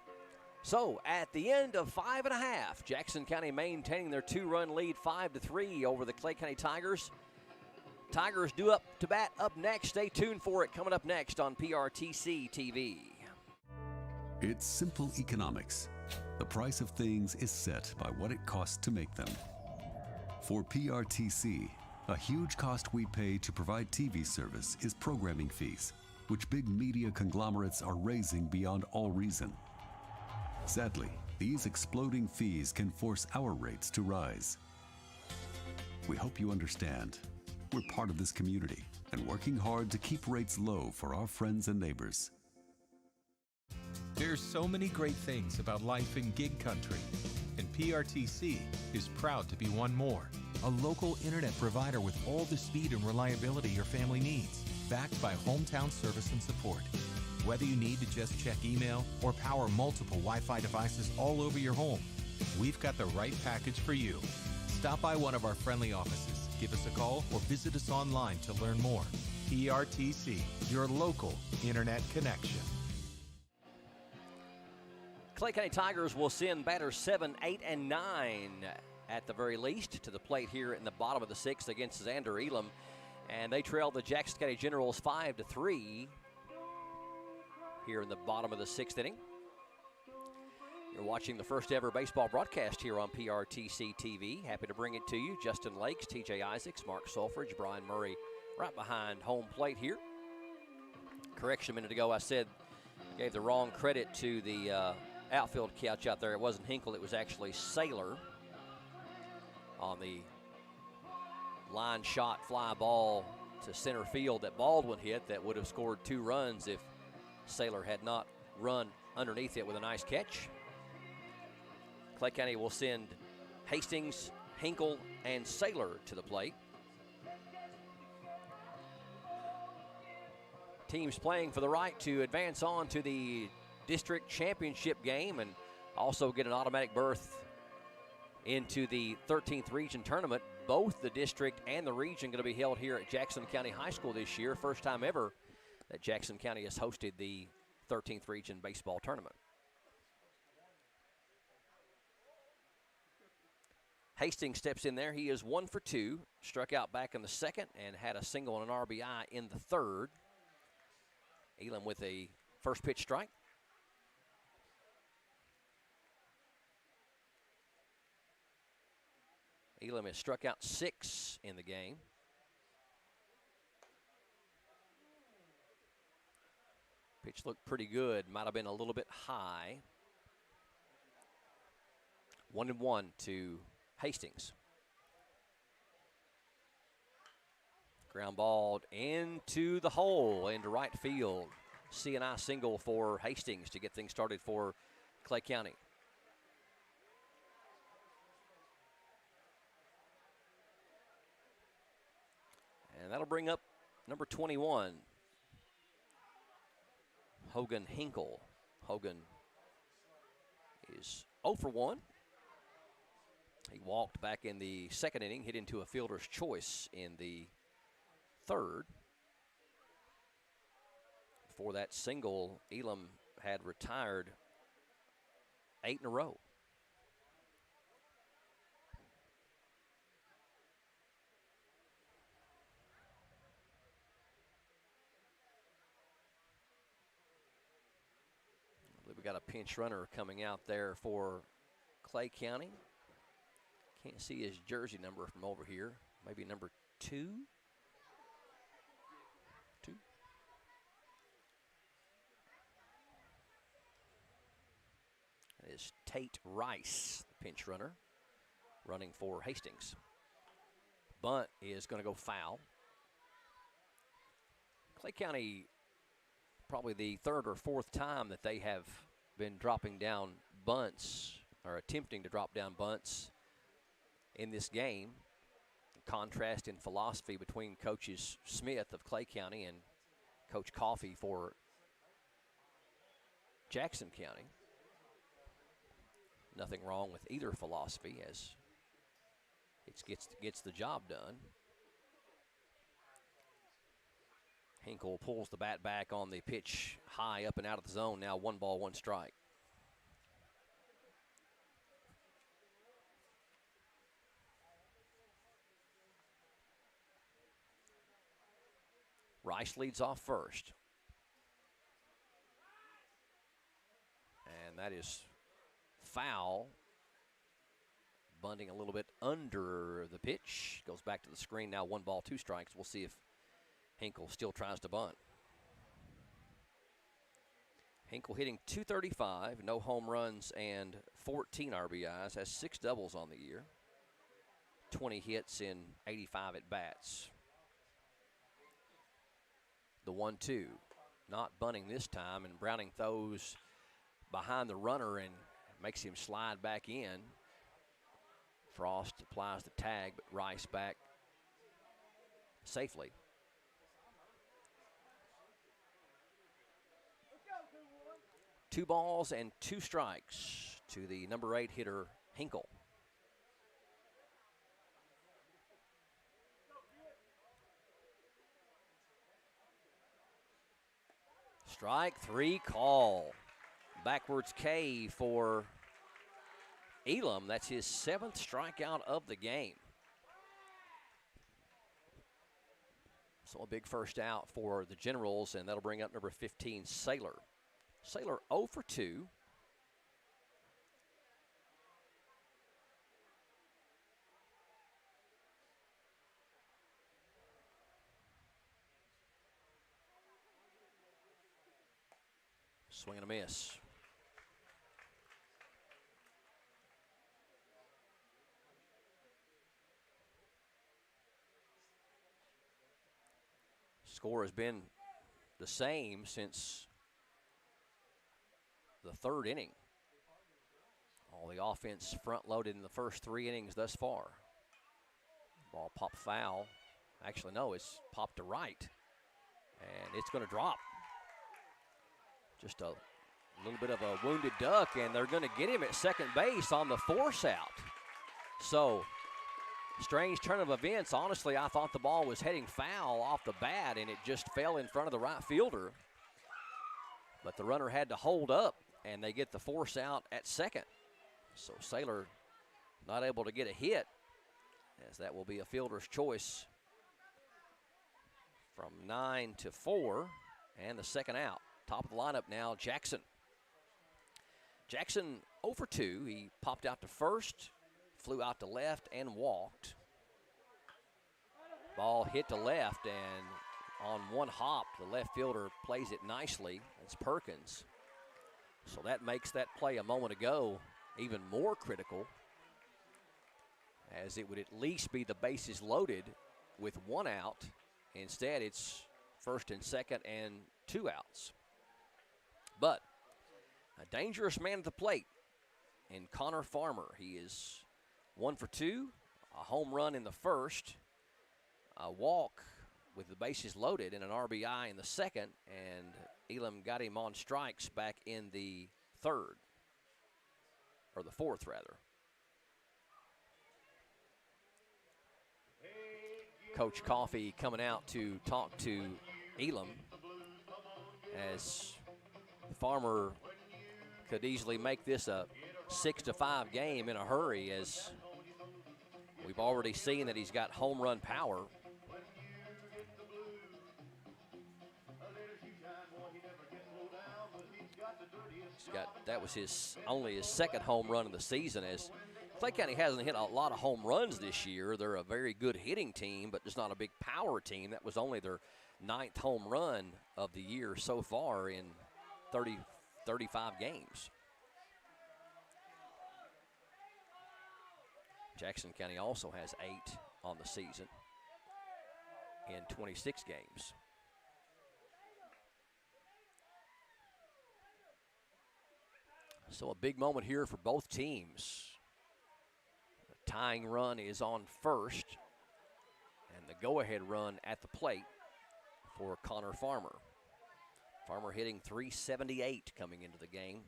S1: So at the end of 5.5, Jackson County maintaining their 2-run lead 5-3 over the Clay County Tigers. Tigers due up to bat up next. Stay tuned for it coming up next on PRTC TV.
S16: It's simple economics. The price of things is set by what it costs to make them. For PRTC, a huge cost we pay to provide TV service is programming fees, which big media conglomerates are raising beyond all reason. Sadly, these exploding fees can force our rates to rise. We hope you understand. We're part of this community and working hard to keep rates low for our friends and neighbors.
S10: There's so many great things about life in gig country, and PRTC is proud to be one more. A local internet provider with all the speed and reliability your family needs, backed by hometown service and support. Whether you need to just check email or power multiple Wi-Fi devices all over your home, we've got the right package for you. Stop by one of our friendly offices, give us a call, or visit us online to learn more. PRTC, your local internet connection.
S1: Clay County Tigers will send batters 7, 8, and 9 at the very least to the plate here in the bottom of the 6th against Xander Elam. And they trail the Jackson County Generals 5-3 here in the bottom of the 6th inning. You're watching the first ever baseball broadcast here on PRTC TV. Happy to bring it to you. Justin Lakes, TJ Isaacs, Mark Solfridge, Brian Murray right behind home plate here. Correction, a minute ago I said gave the wrong credit to the outfield catch out there. It wasn't Hinkle, it was actually Saylor on the line shot fly ball to center field that Baldwin hit that would have scored 2 runs if Saylor had not run underneath it with a nice catch. Clay County will send Hastings, Hinkle, and Saylor to the plate. Teams playing for the right to advance on to the district championship game and also get an automatic berth into the 13th region tournament. Both the district and the region going to be held here at Jackson County High School this year. First time ever that Jackson County has hosted the 13th region baseball tournament. Hastings steps in there. He is 1 for 2, struck out back in the 2nd and had a single and an RBI in the 3rd. Elam with a first pitch strike. Elam has struck out 6 in the game. Pitch looked pretty good. Might have been a little bit high. 1-1 to Hastings. Ground ball into the hole, into right field. C&I single for Hastings to get things started for Clay County. And that'll bring up number 21, Hogan Hinkle. Hogan is 0 for 1. He walked back in the 2nd inning, hit into a fielder's choice in the 3rd. Before that single, Elam had retired 8 in a row. We got a pinch runner coming out there for Clay County. Can't see his jersey number from over here. Maybe number 2. That is Tate Rice, the pinch runner, running for Hastings. Bunt is going to go foul. Clay County, probably the 3rd or 4th time that they have been dropping down bunts or attempting to drop down bunts in this game. Contrast in philosophy between Coaches Smith of Clay County and Coach Coffey for Jackson County. Nothing wrong with either philosophy, as it gets the job done. Hinkle pulls the bat back on the pitch high up and out of the zone. Now 1 ball, 1 strike. Rice leads off first. And that is foul. Bunting a little bit under the pitch. Goes back to the screen. Now 1 ball, 2 strikes. We'll see if Hinkle still tries to bunt. Hinkle hitting .235, no home runs and 14 RBIs, has 6 doubles on the year, 20 hits in 85 at-bats. The 1-2, not bunting this time, and Browning throws behind the runner and makes him slide back in. Frost applies the tag, but Rice back safely. Two balls and 2 strikes to the number 8 hitter, Hinkle. Strike 3 call. Backwards K for Elam. That's his 7th strikeout of the game. So a big first out for the Generals, and that'll bring up number 15, Saylor. Saylor 0 for 2. Swing and a miss. Score has been the same since the 3rd inning. All the offense front-loaded in the first 3 innings thus far. Ball popped foul. Actually, no, it's popped to right. And it's going to drop. Just a little bit of a wounded duck, and they're going to get him at second base on the force out. So, strange turn of events. Honestly, I thought the ball was heading foul off the bat, and it just fell in front of the right fielder. But the runner had to hold up, and they get the force out at second. So Saylor not able to get a hit, as that will be a fielder's choice from 9-4, and the second out. Top of the lineup now, Jackson. Jackson 0 for 2. He popped out to first, flew out to left, and walked. Ball hit to left, and on one hop, the left fielder plays it nicely. It's Perkins. So that makes that play a moment ago even more critical, as it would at least be the bases loaded with 1 out. Instead, it's first and second and 2 outs. But a dangerous man at the plate in Connor Farmer. He is 1 for 2, a home run in the first, a walk with the bases loaded, and an RBI in the second, and Elam got him on strikes back in the 3rd, or the 4th rather. Coach Coffey coming out to talk to Elam, as Farmer could easily make this a 6-5 game in a hurry, as we've already seen that he's got home run power. That was only his 2nd home run of the season, as Clay County hasn't hit a lot of home runs this year. They're a very good hitting team, but just not a big power team. That was only their 9th home run of the year so far in 35 games. Jackson County also has 8 on the season in 26 games. So a big moment here for both teams. The tying run is on first, and the go-ahead run at the plate for Connor Farmer. Farmer hitting .378 coming into the game.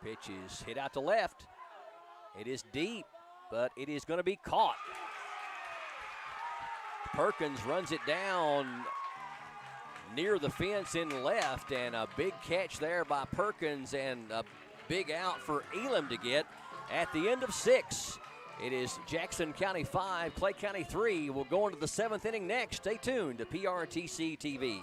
S1: Pitch is hit out to left. It is deep, but it is going to be caught. Perkins runs it down near the fence in left, and a big catch there by Perkins, and a big out for Elam to get at the end of 6. It is Jackson County 5, Clay County 3. We'll go into the 7th inning next. Stay tuned to PRTC TV.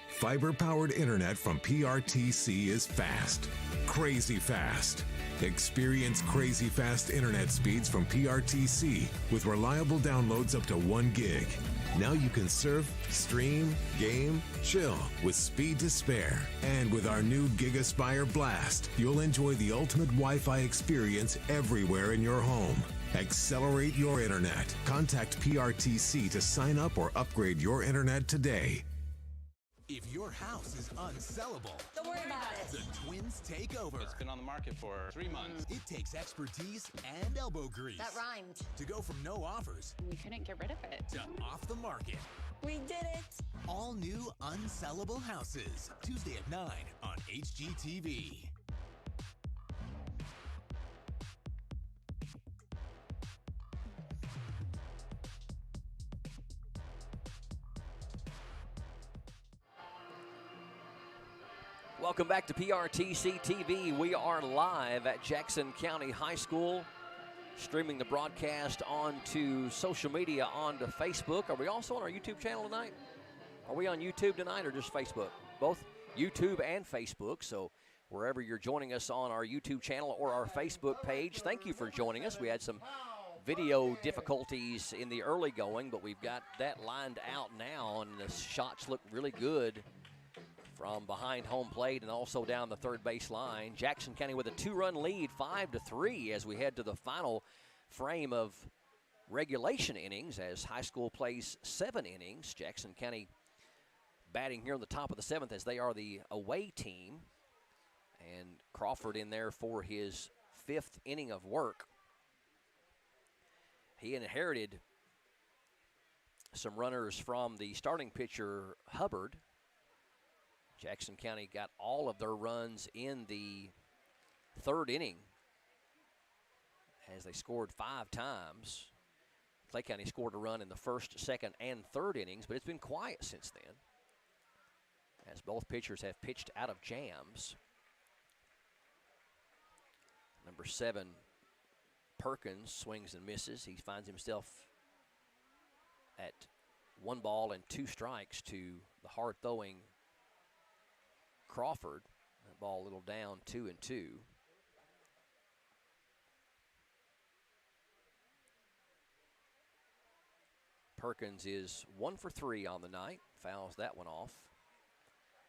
S9: Fiber-powered internet from PRTC is fast, crazy fast. Experience crazy fast internet speeds from PRTC with reliable downloads up to 1 gig. Now you can surf, stream, game, chill with speed to spare. And with our new GigaSpire Blast, you'll enjoy the ultimate Wi-Fi experience everywhere in your home. Accelerate your internet. Contact PRTC to sign up or upgrade your internet today.
S4: If your house is unsellable,
S6: Don't worry about it.
S4: the Twins take over.
S22: It's been on the market for 3 months.
S4: It takes expertise and elbow grease
S6: That rhymed.
S4: to go from no offers
S7: We couldn't get rid of it.
S4: to off the market.
S6: We did it.
S4: All new unsellable houses. Tuesday at 9 on HGTV.
S1: Welcome back to PRTC TV. We are live at Jackson County High School, streaming the broadcast onto social media, onto Facebook. Are we also on our YouTube channel tonight? Are we on YouTube tonight or just Facebook? Both YouTube and Facebook. So wherever you're joining us on our YouTube channel or our Facebook page, thank you for joining us. We had some video difficulties in the early going, but we've got that lined out now, and the shots look really good from behind home plate and also down the third base line. Jackson County with a 2-run lead, 5-3, as we head to the final frame of regulation innings as high school plays 7 innings. Jackson County batting here on the top of the 7th as they are the away team. And Crawford in there for his 5th inning of work. He inherited some runners from the starting pitcher, Hubbard. Jackson County got all of their runs in the 3rd inning as they scored 5 times. Clay County scored a run in the 1st, 2nd, and 3rd innings, but it's been quiet since then as both pitchers have pitched out of jams. Number 7, Perkins, swings and misses. He finds himself at 1 ball and 2 strikes to the hard-throwing Crawford. That ball a little down, 2-2. Perkins is 1 for 3 on the night. Fouls that one off.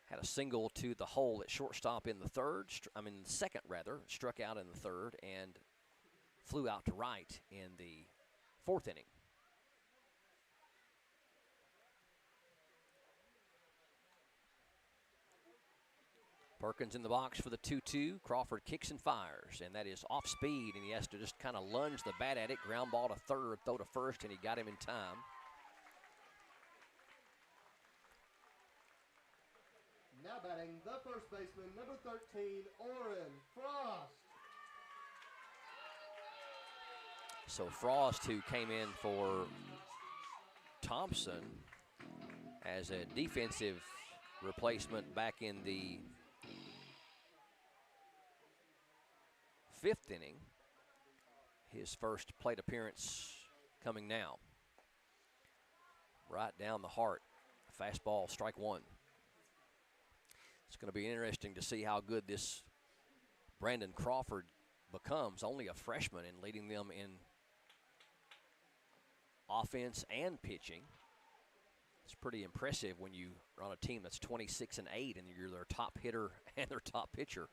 S1: Had a single to the hole at shortstop in the 2nd rather. Struck out in the 3rd and flew out to right in the 4th inning. Perkins in the box for the 2-2. Crawford kicks and fires, and that is off speed, and he has to just kind of lunge the bat at it. Ground ball to 3rd, throw to 1st, and he got him in time.
S2: Now batting the first baseman, number 13, Oren Frost.
S1: So Frost, who came in for Thompson as a defensive replacement back in the 5th inning. His first plate appearance coming now. Right down the heart. Fastball, strike 1. It's going to be interesting to see how good this Brandon Crawford becomes. Only a freshman and leading them in offense and pitching. It's pretty impressive when you are on a team that's 26-8 and you're their top hitter and their top pitcher.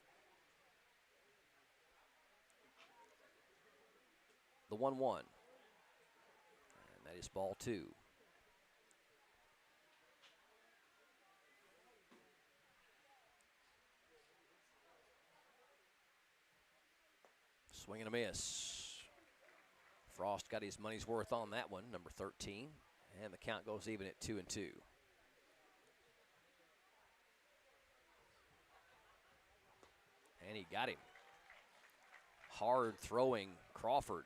S1: The 1-1. And that is ball 2. Swing and a miss. Frost got his money's worth on that one, number 13. And the count goes even at 2-2. And he got him. Hard throwing Crawford.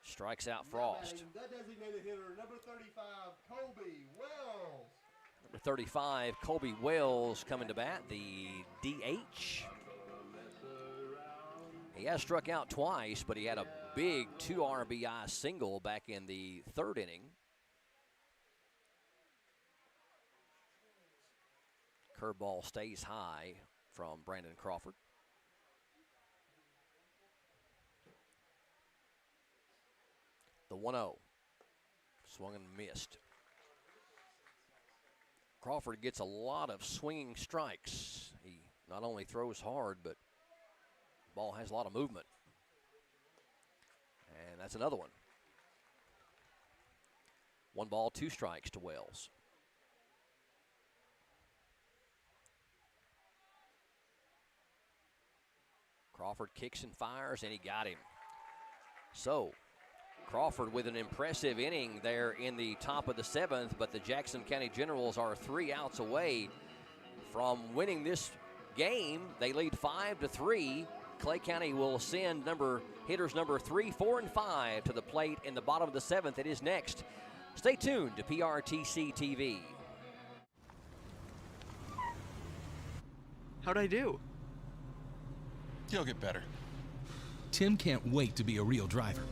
S1: Strikes out Frost.
S2: The designated hitter, number 35, Colby Wells.
S1: Number 35, Colby Wells coming to bat, the DH. He has struck out twice, but he had a big 2 RBI single back in the 3rd inning. Curveball stays high from Brandon Crawford. The 1-0. Swung and missed. Crawford gets a lot of swinging strikes. He not only throws hard, but the ball has a lot of movement. And that's another one. 1 ball, 2 strikes to Wells. Crawford kicks and fires, and he got him. So, Crawford with an impressive inning there in the top of the 7th, but the Jackson County Generals are 3 outs away from winning this game. They lead 5-3. Clay County will send hitters number 3, 4, and 5 to the plate in the bottom of the 7th. It is next. Stay tuned to PRTC TV.
S11: How'd I do?
S10: You'll get better. Tim can't wait to be a real driver.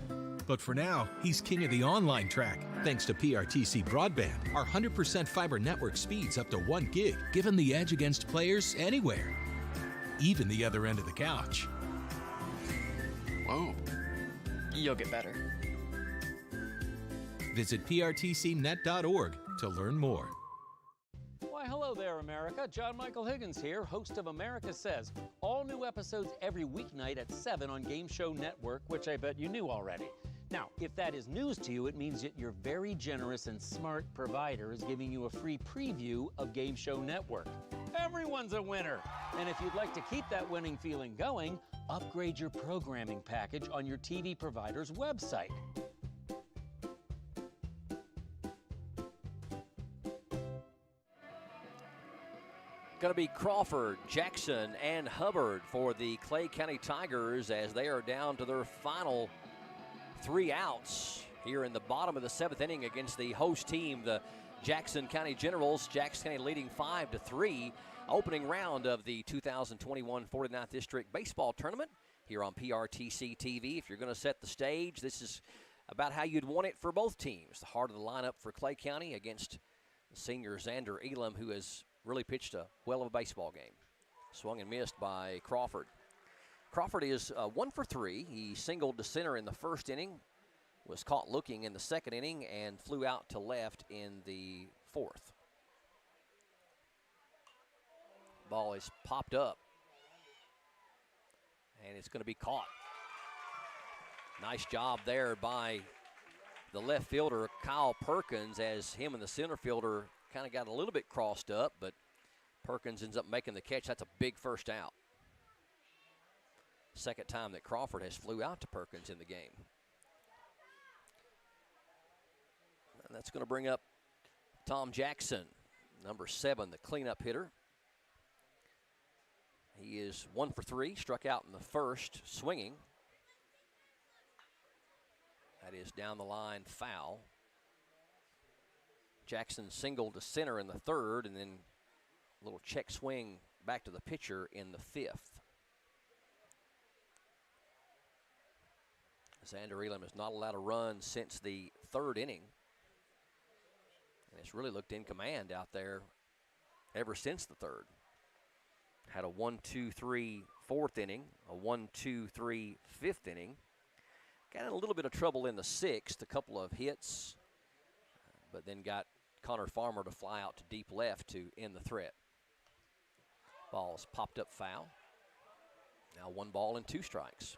S10: But for now, he's king of the online track. Thanks to PRTC Broadband, our 100% fiber network speeds up to 1 gig, give him the edge against players anywhere, even the other end of the couch.
S11: Whoa. You'll get better.
S10: Visit prtcnet.org to learn more.
S12: Why, hello there, America. John Michael Higgins here, host of America Says. All new episodes every weeknight at 7 on Game Show Network, which I bet you knew already. Now, if that is news to you, it means that your very generous and smart provider is giving you a free preview of Game Show Network. Everyone's a winner. And if you'd like to keep that winning feeling going, upgrade your programming package on your TV provider's website.
S1: Going to be Crawford, Jackson, and Hubbard for the Clay County Tigers as they are down to their final 3 outs here in the bottom of the 7th inning against the host team, the Jackson County Generals. Jackson County leading 5-3. Opening round of the 2021 49th District Baseball Tournament here on PRTC TV. If you're going to set the stage, this is about how you'd want it for both teams. The heart of the lineup for Clay County against senior Xander Elam, who has really pitched a well of a baseball game. Swung and missed by Crawford. Crawford is 1 for 3. He singled to center in the 1st inning, was caught looking in the 2nd inning, and flew out to left in the 4th. Ball is popped up, and it's going to be caught. Nice job there by the left fielder, Kyle Perkins, as him and the center fielder kind of got a little bit crossed up, but Perkins ends up making the catch. That's a big first out. Second time that Crawford has flew out to Perkins in the game. And that's going to bring up Tom Jackson, number 7, the cleanup hitter. He is 1 for 3, struck out in the 1st, swinging. That is down the line, foul. Jackson singled to center in the 3rd, and then a little check swing back to the pitcher in the 5th. Xander Elam has not allowed a run since the 3rd inning. And it's really looked in command out there ever since the 3rd. Had a 1-2-3 4th inning, a 1-2-3 5th inning. Got in a little bit of trouble in the 6th, a couple of hits, but then got Connor Farmer to fly out to deep left to end the threat. Ball's popped up foul. Now 1 ball and 2 strikes.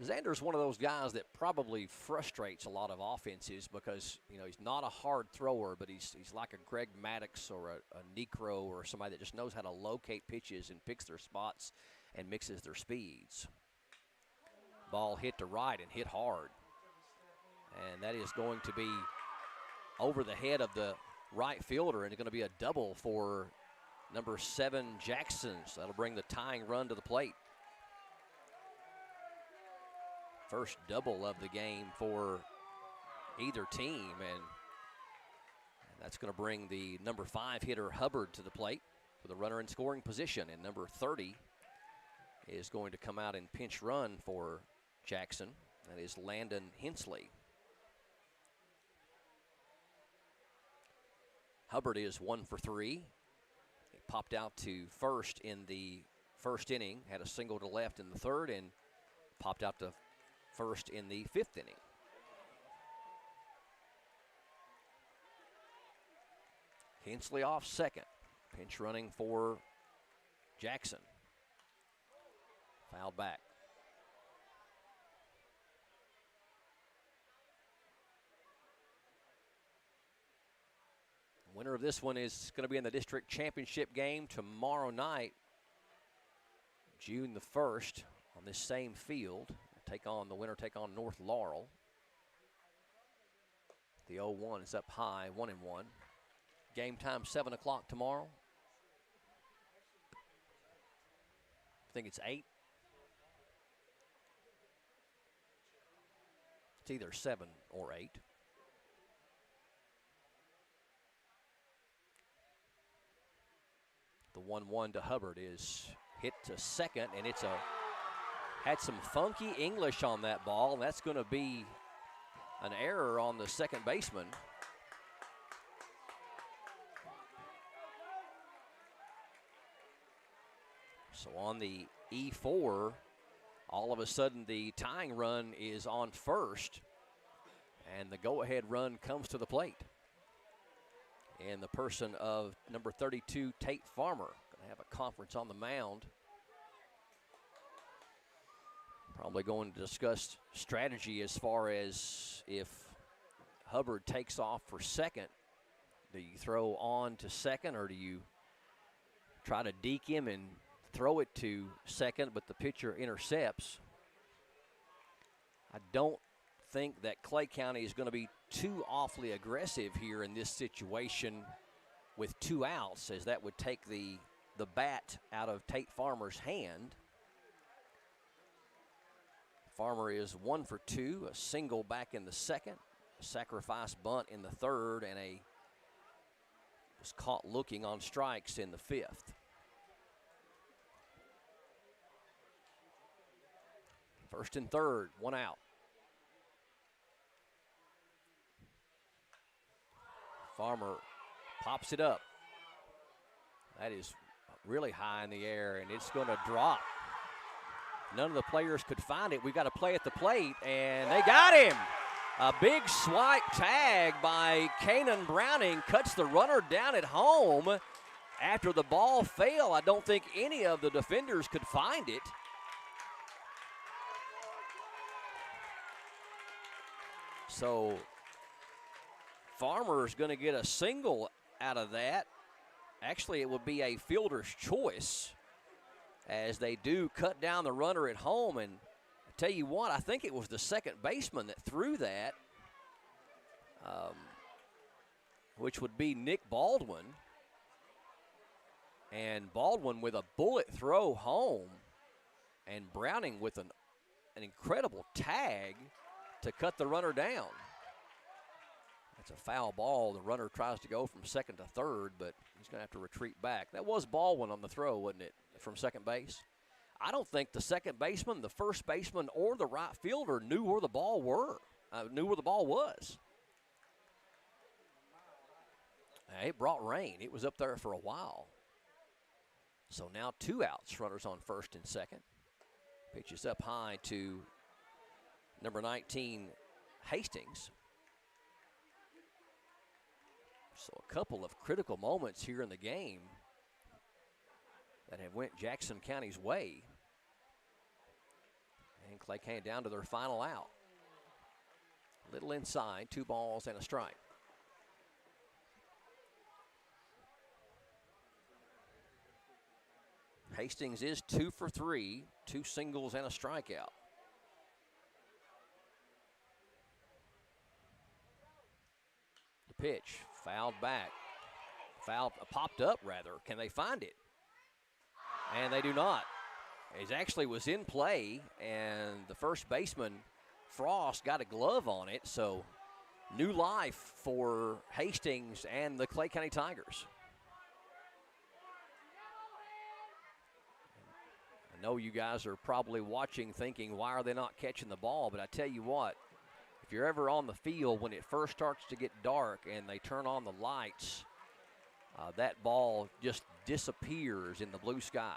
S1: Xander's one of those guys that probably frustrates a lot of offenses because, you know, he's not a hard thrower, but he's like a Greg Maddox or a Necro or somebody that just knows how to locate pitches and picks their spots and mixes their speeds. Ball hit to right and hit hard. And that is going to be over the head of the right fielder, and it's going to be a double for number 7, Jackson. So that'll bring the tying run to the plate. First double of the game for either team, and that's going to bring the number 5 hitter Hubbard to the plate with a runner in scoring position, and number 30 is going to come out and pinch run for Jackson. That is Landon Hensley. Hubbard is 1 for 3. He popped out to first in the first inning, had a single to left in the third, and popped out to first in the 5th inning. Hensley off second. Pinch running for Jackson. Fouled back. Winner of this one is going to be in the district championship game tomorrow night, June the 1st, on this same field. The winner take on North Laurel. The 0-1 is up high, 1-1. Game time 7 o'clock tomorrow. I think it's 8. It's either 7 or 8. The 1-1 to Hubbard is hit to second, and it's had some funky English on that ball, and that's going to be an error on the second baseman. So on the E4, all of a sudden the tying run is on first, and the go-ahead run comes to the plate. And the person of number 32, Tate Farmer, going to have a conference on the mound. Probably going to discuss strategy as far as if Hubbard takes off for second, do you throw on to second, or do you try to deke him and throw it to second, but the pitcher intercepts? I don't think that Clay County is going to be too awfully aggressive here in this situation with 2 outs, as that would take the bat out of Tate Farmer's hand. Farmer is 1 for 2, a single back in the second, a sacrifice bunt in the third, and was caught looking on strikes in the 5th. First and third, 1 out. Farmer pops it up. That is really high in the air, and it's going to drop. None of the players could find it. We've got to play at the plate, and they got him. A big swipe tag by Kanan Browning cuts the runner down at home. After the ball fell, I don't think any of the defenders could find it. So Farmer's going to get a single out of that. Actually, it would be a fielder's choice, as they do cut down the runner at home. And I tell you what, I think it was the second baseman that threw that, which would be Nick Baldwin. And Baldwin with a bullet throw home, and Browning with an incredible tag to cut the runner down. It's a foul ball. The runner tries to go from second to third, but he's going to have to retreat back. That was Baldwin on the throw, wasn't it, from second base? I don't think the second baseman, the first baseman, or the right fielder knew where the ball was. It brought rain. It was up there for a while. So now 2 outs, runners on first and second. Pitches up high to number 19, Hastings. So a couple of critical moments here in the game that have went Jackson County's way. And Clay County down to their final out. Little inside, 2 balls and a strike. Hastings is 2 for 3, 2 singles and a strikeout. The pitch, fouled back. Popped up, rather. Can they find it? And they do not. It actually was in play, and the first baseman, Frost, got a glove on it, so new life for Hastings and the Clay County Tigers. I know you guys are probably watching thinking, why are they not catching the ball? But I tell you what, if you're ever on the field when it first starts to get dark and they turn on the lights, that ball just disappears in the blue sky.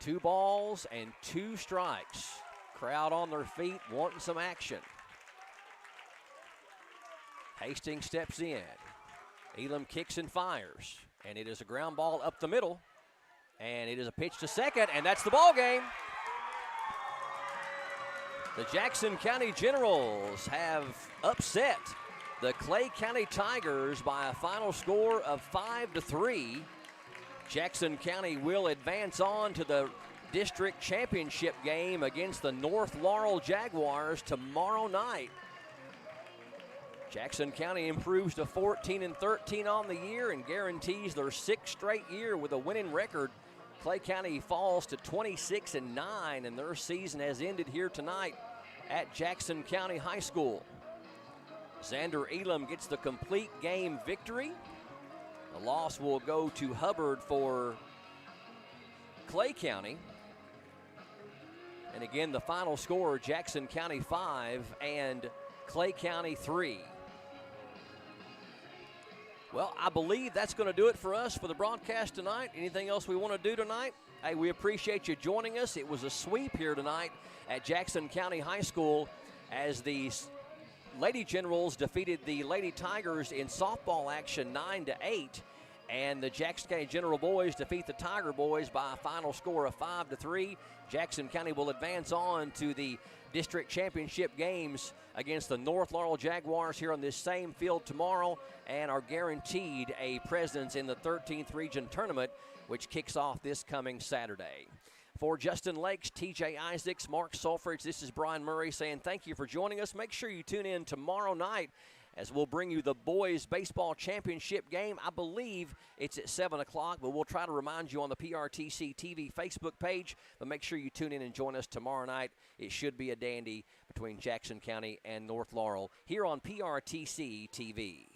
S1: 2 balls and 2 strikes. Crowd on their feet wanting some action. Hastings steps in. Elam kicks and fires. And it is a ground ball up the middle. And it is a pitch to second, and that's the ball game. The Jackson County Generals have upset the Clay County Tigers by a final score of 5-3. Jackson County will advance on to the district championship game against the North Laurel Jaguars tomorrow night. Jackson County improves to 14-13 on the year and guarantees their 6th straight year with a winning record. Clay County falls to 26-9, and their season has ended here tonight at Jackson County High School. Xander Elam gets the complete game victory. The loss will go to Hubbard for Clay County. And again, the final score, Jackson County 5 and Clay County 3. Well, I believe that's going to do it for us for the broadcast tonight. Anything else we want to do tonight? Hey, we appreciate you joining us. It was a sweep here tonight at Jackson County High School as the Lady Generals defeated the Lady Tigers in softball action 9-8. And the Jackson County General boys defeat the Tiger boys by a final score of 5-3. Jackson County will advance on to the district championship games against the North Laurel Jaguars here on this same field tomorrow and are guaranteed a presence in the 13th region tournament, which kicks off this coming Saturday. For Justin Lakes, TJ Isaacs, Mark Sulfridge, this is Brian Murray saying thank you for joining us. Make sure you tune in tomorrow night as we'll bring you the boys baseball championship game. I believe it's at 7 o'clock, but we'll try to remind you on the PRTC TV Facebook page. But make sure you tune in and join us tomorrow night. It should be a dandy between Jackson County and North Laurel here on PRTC TV.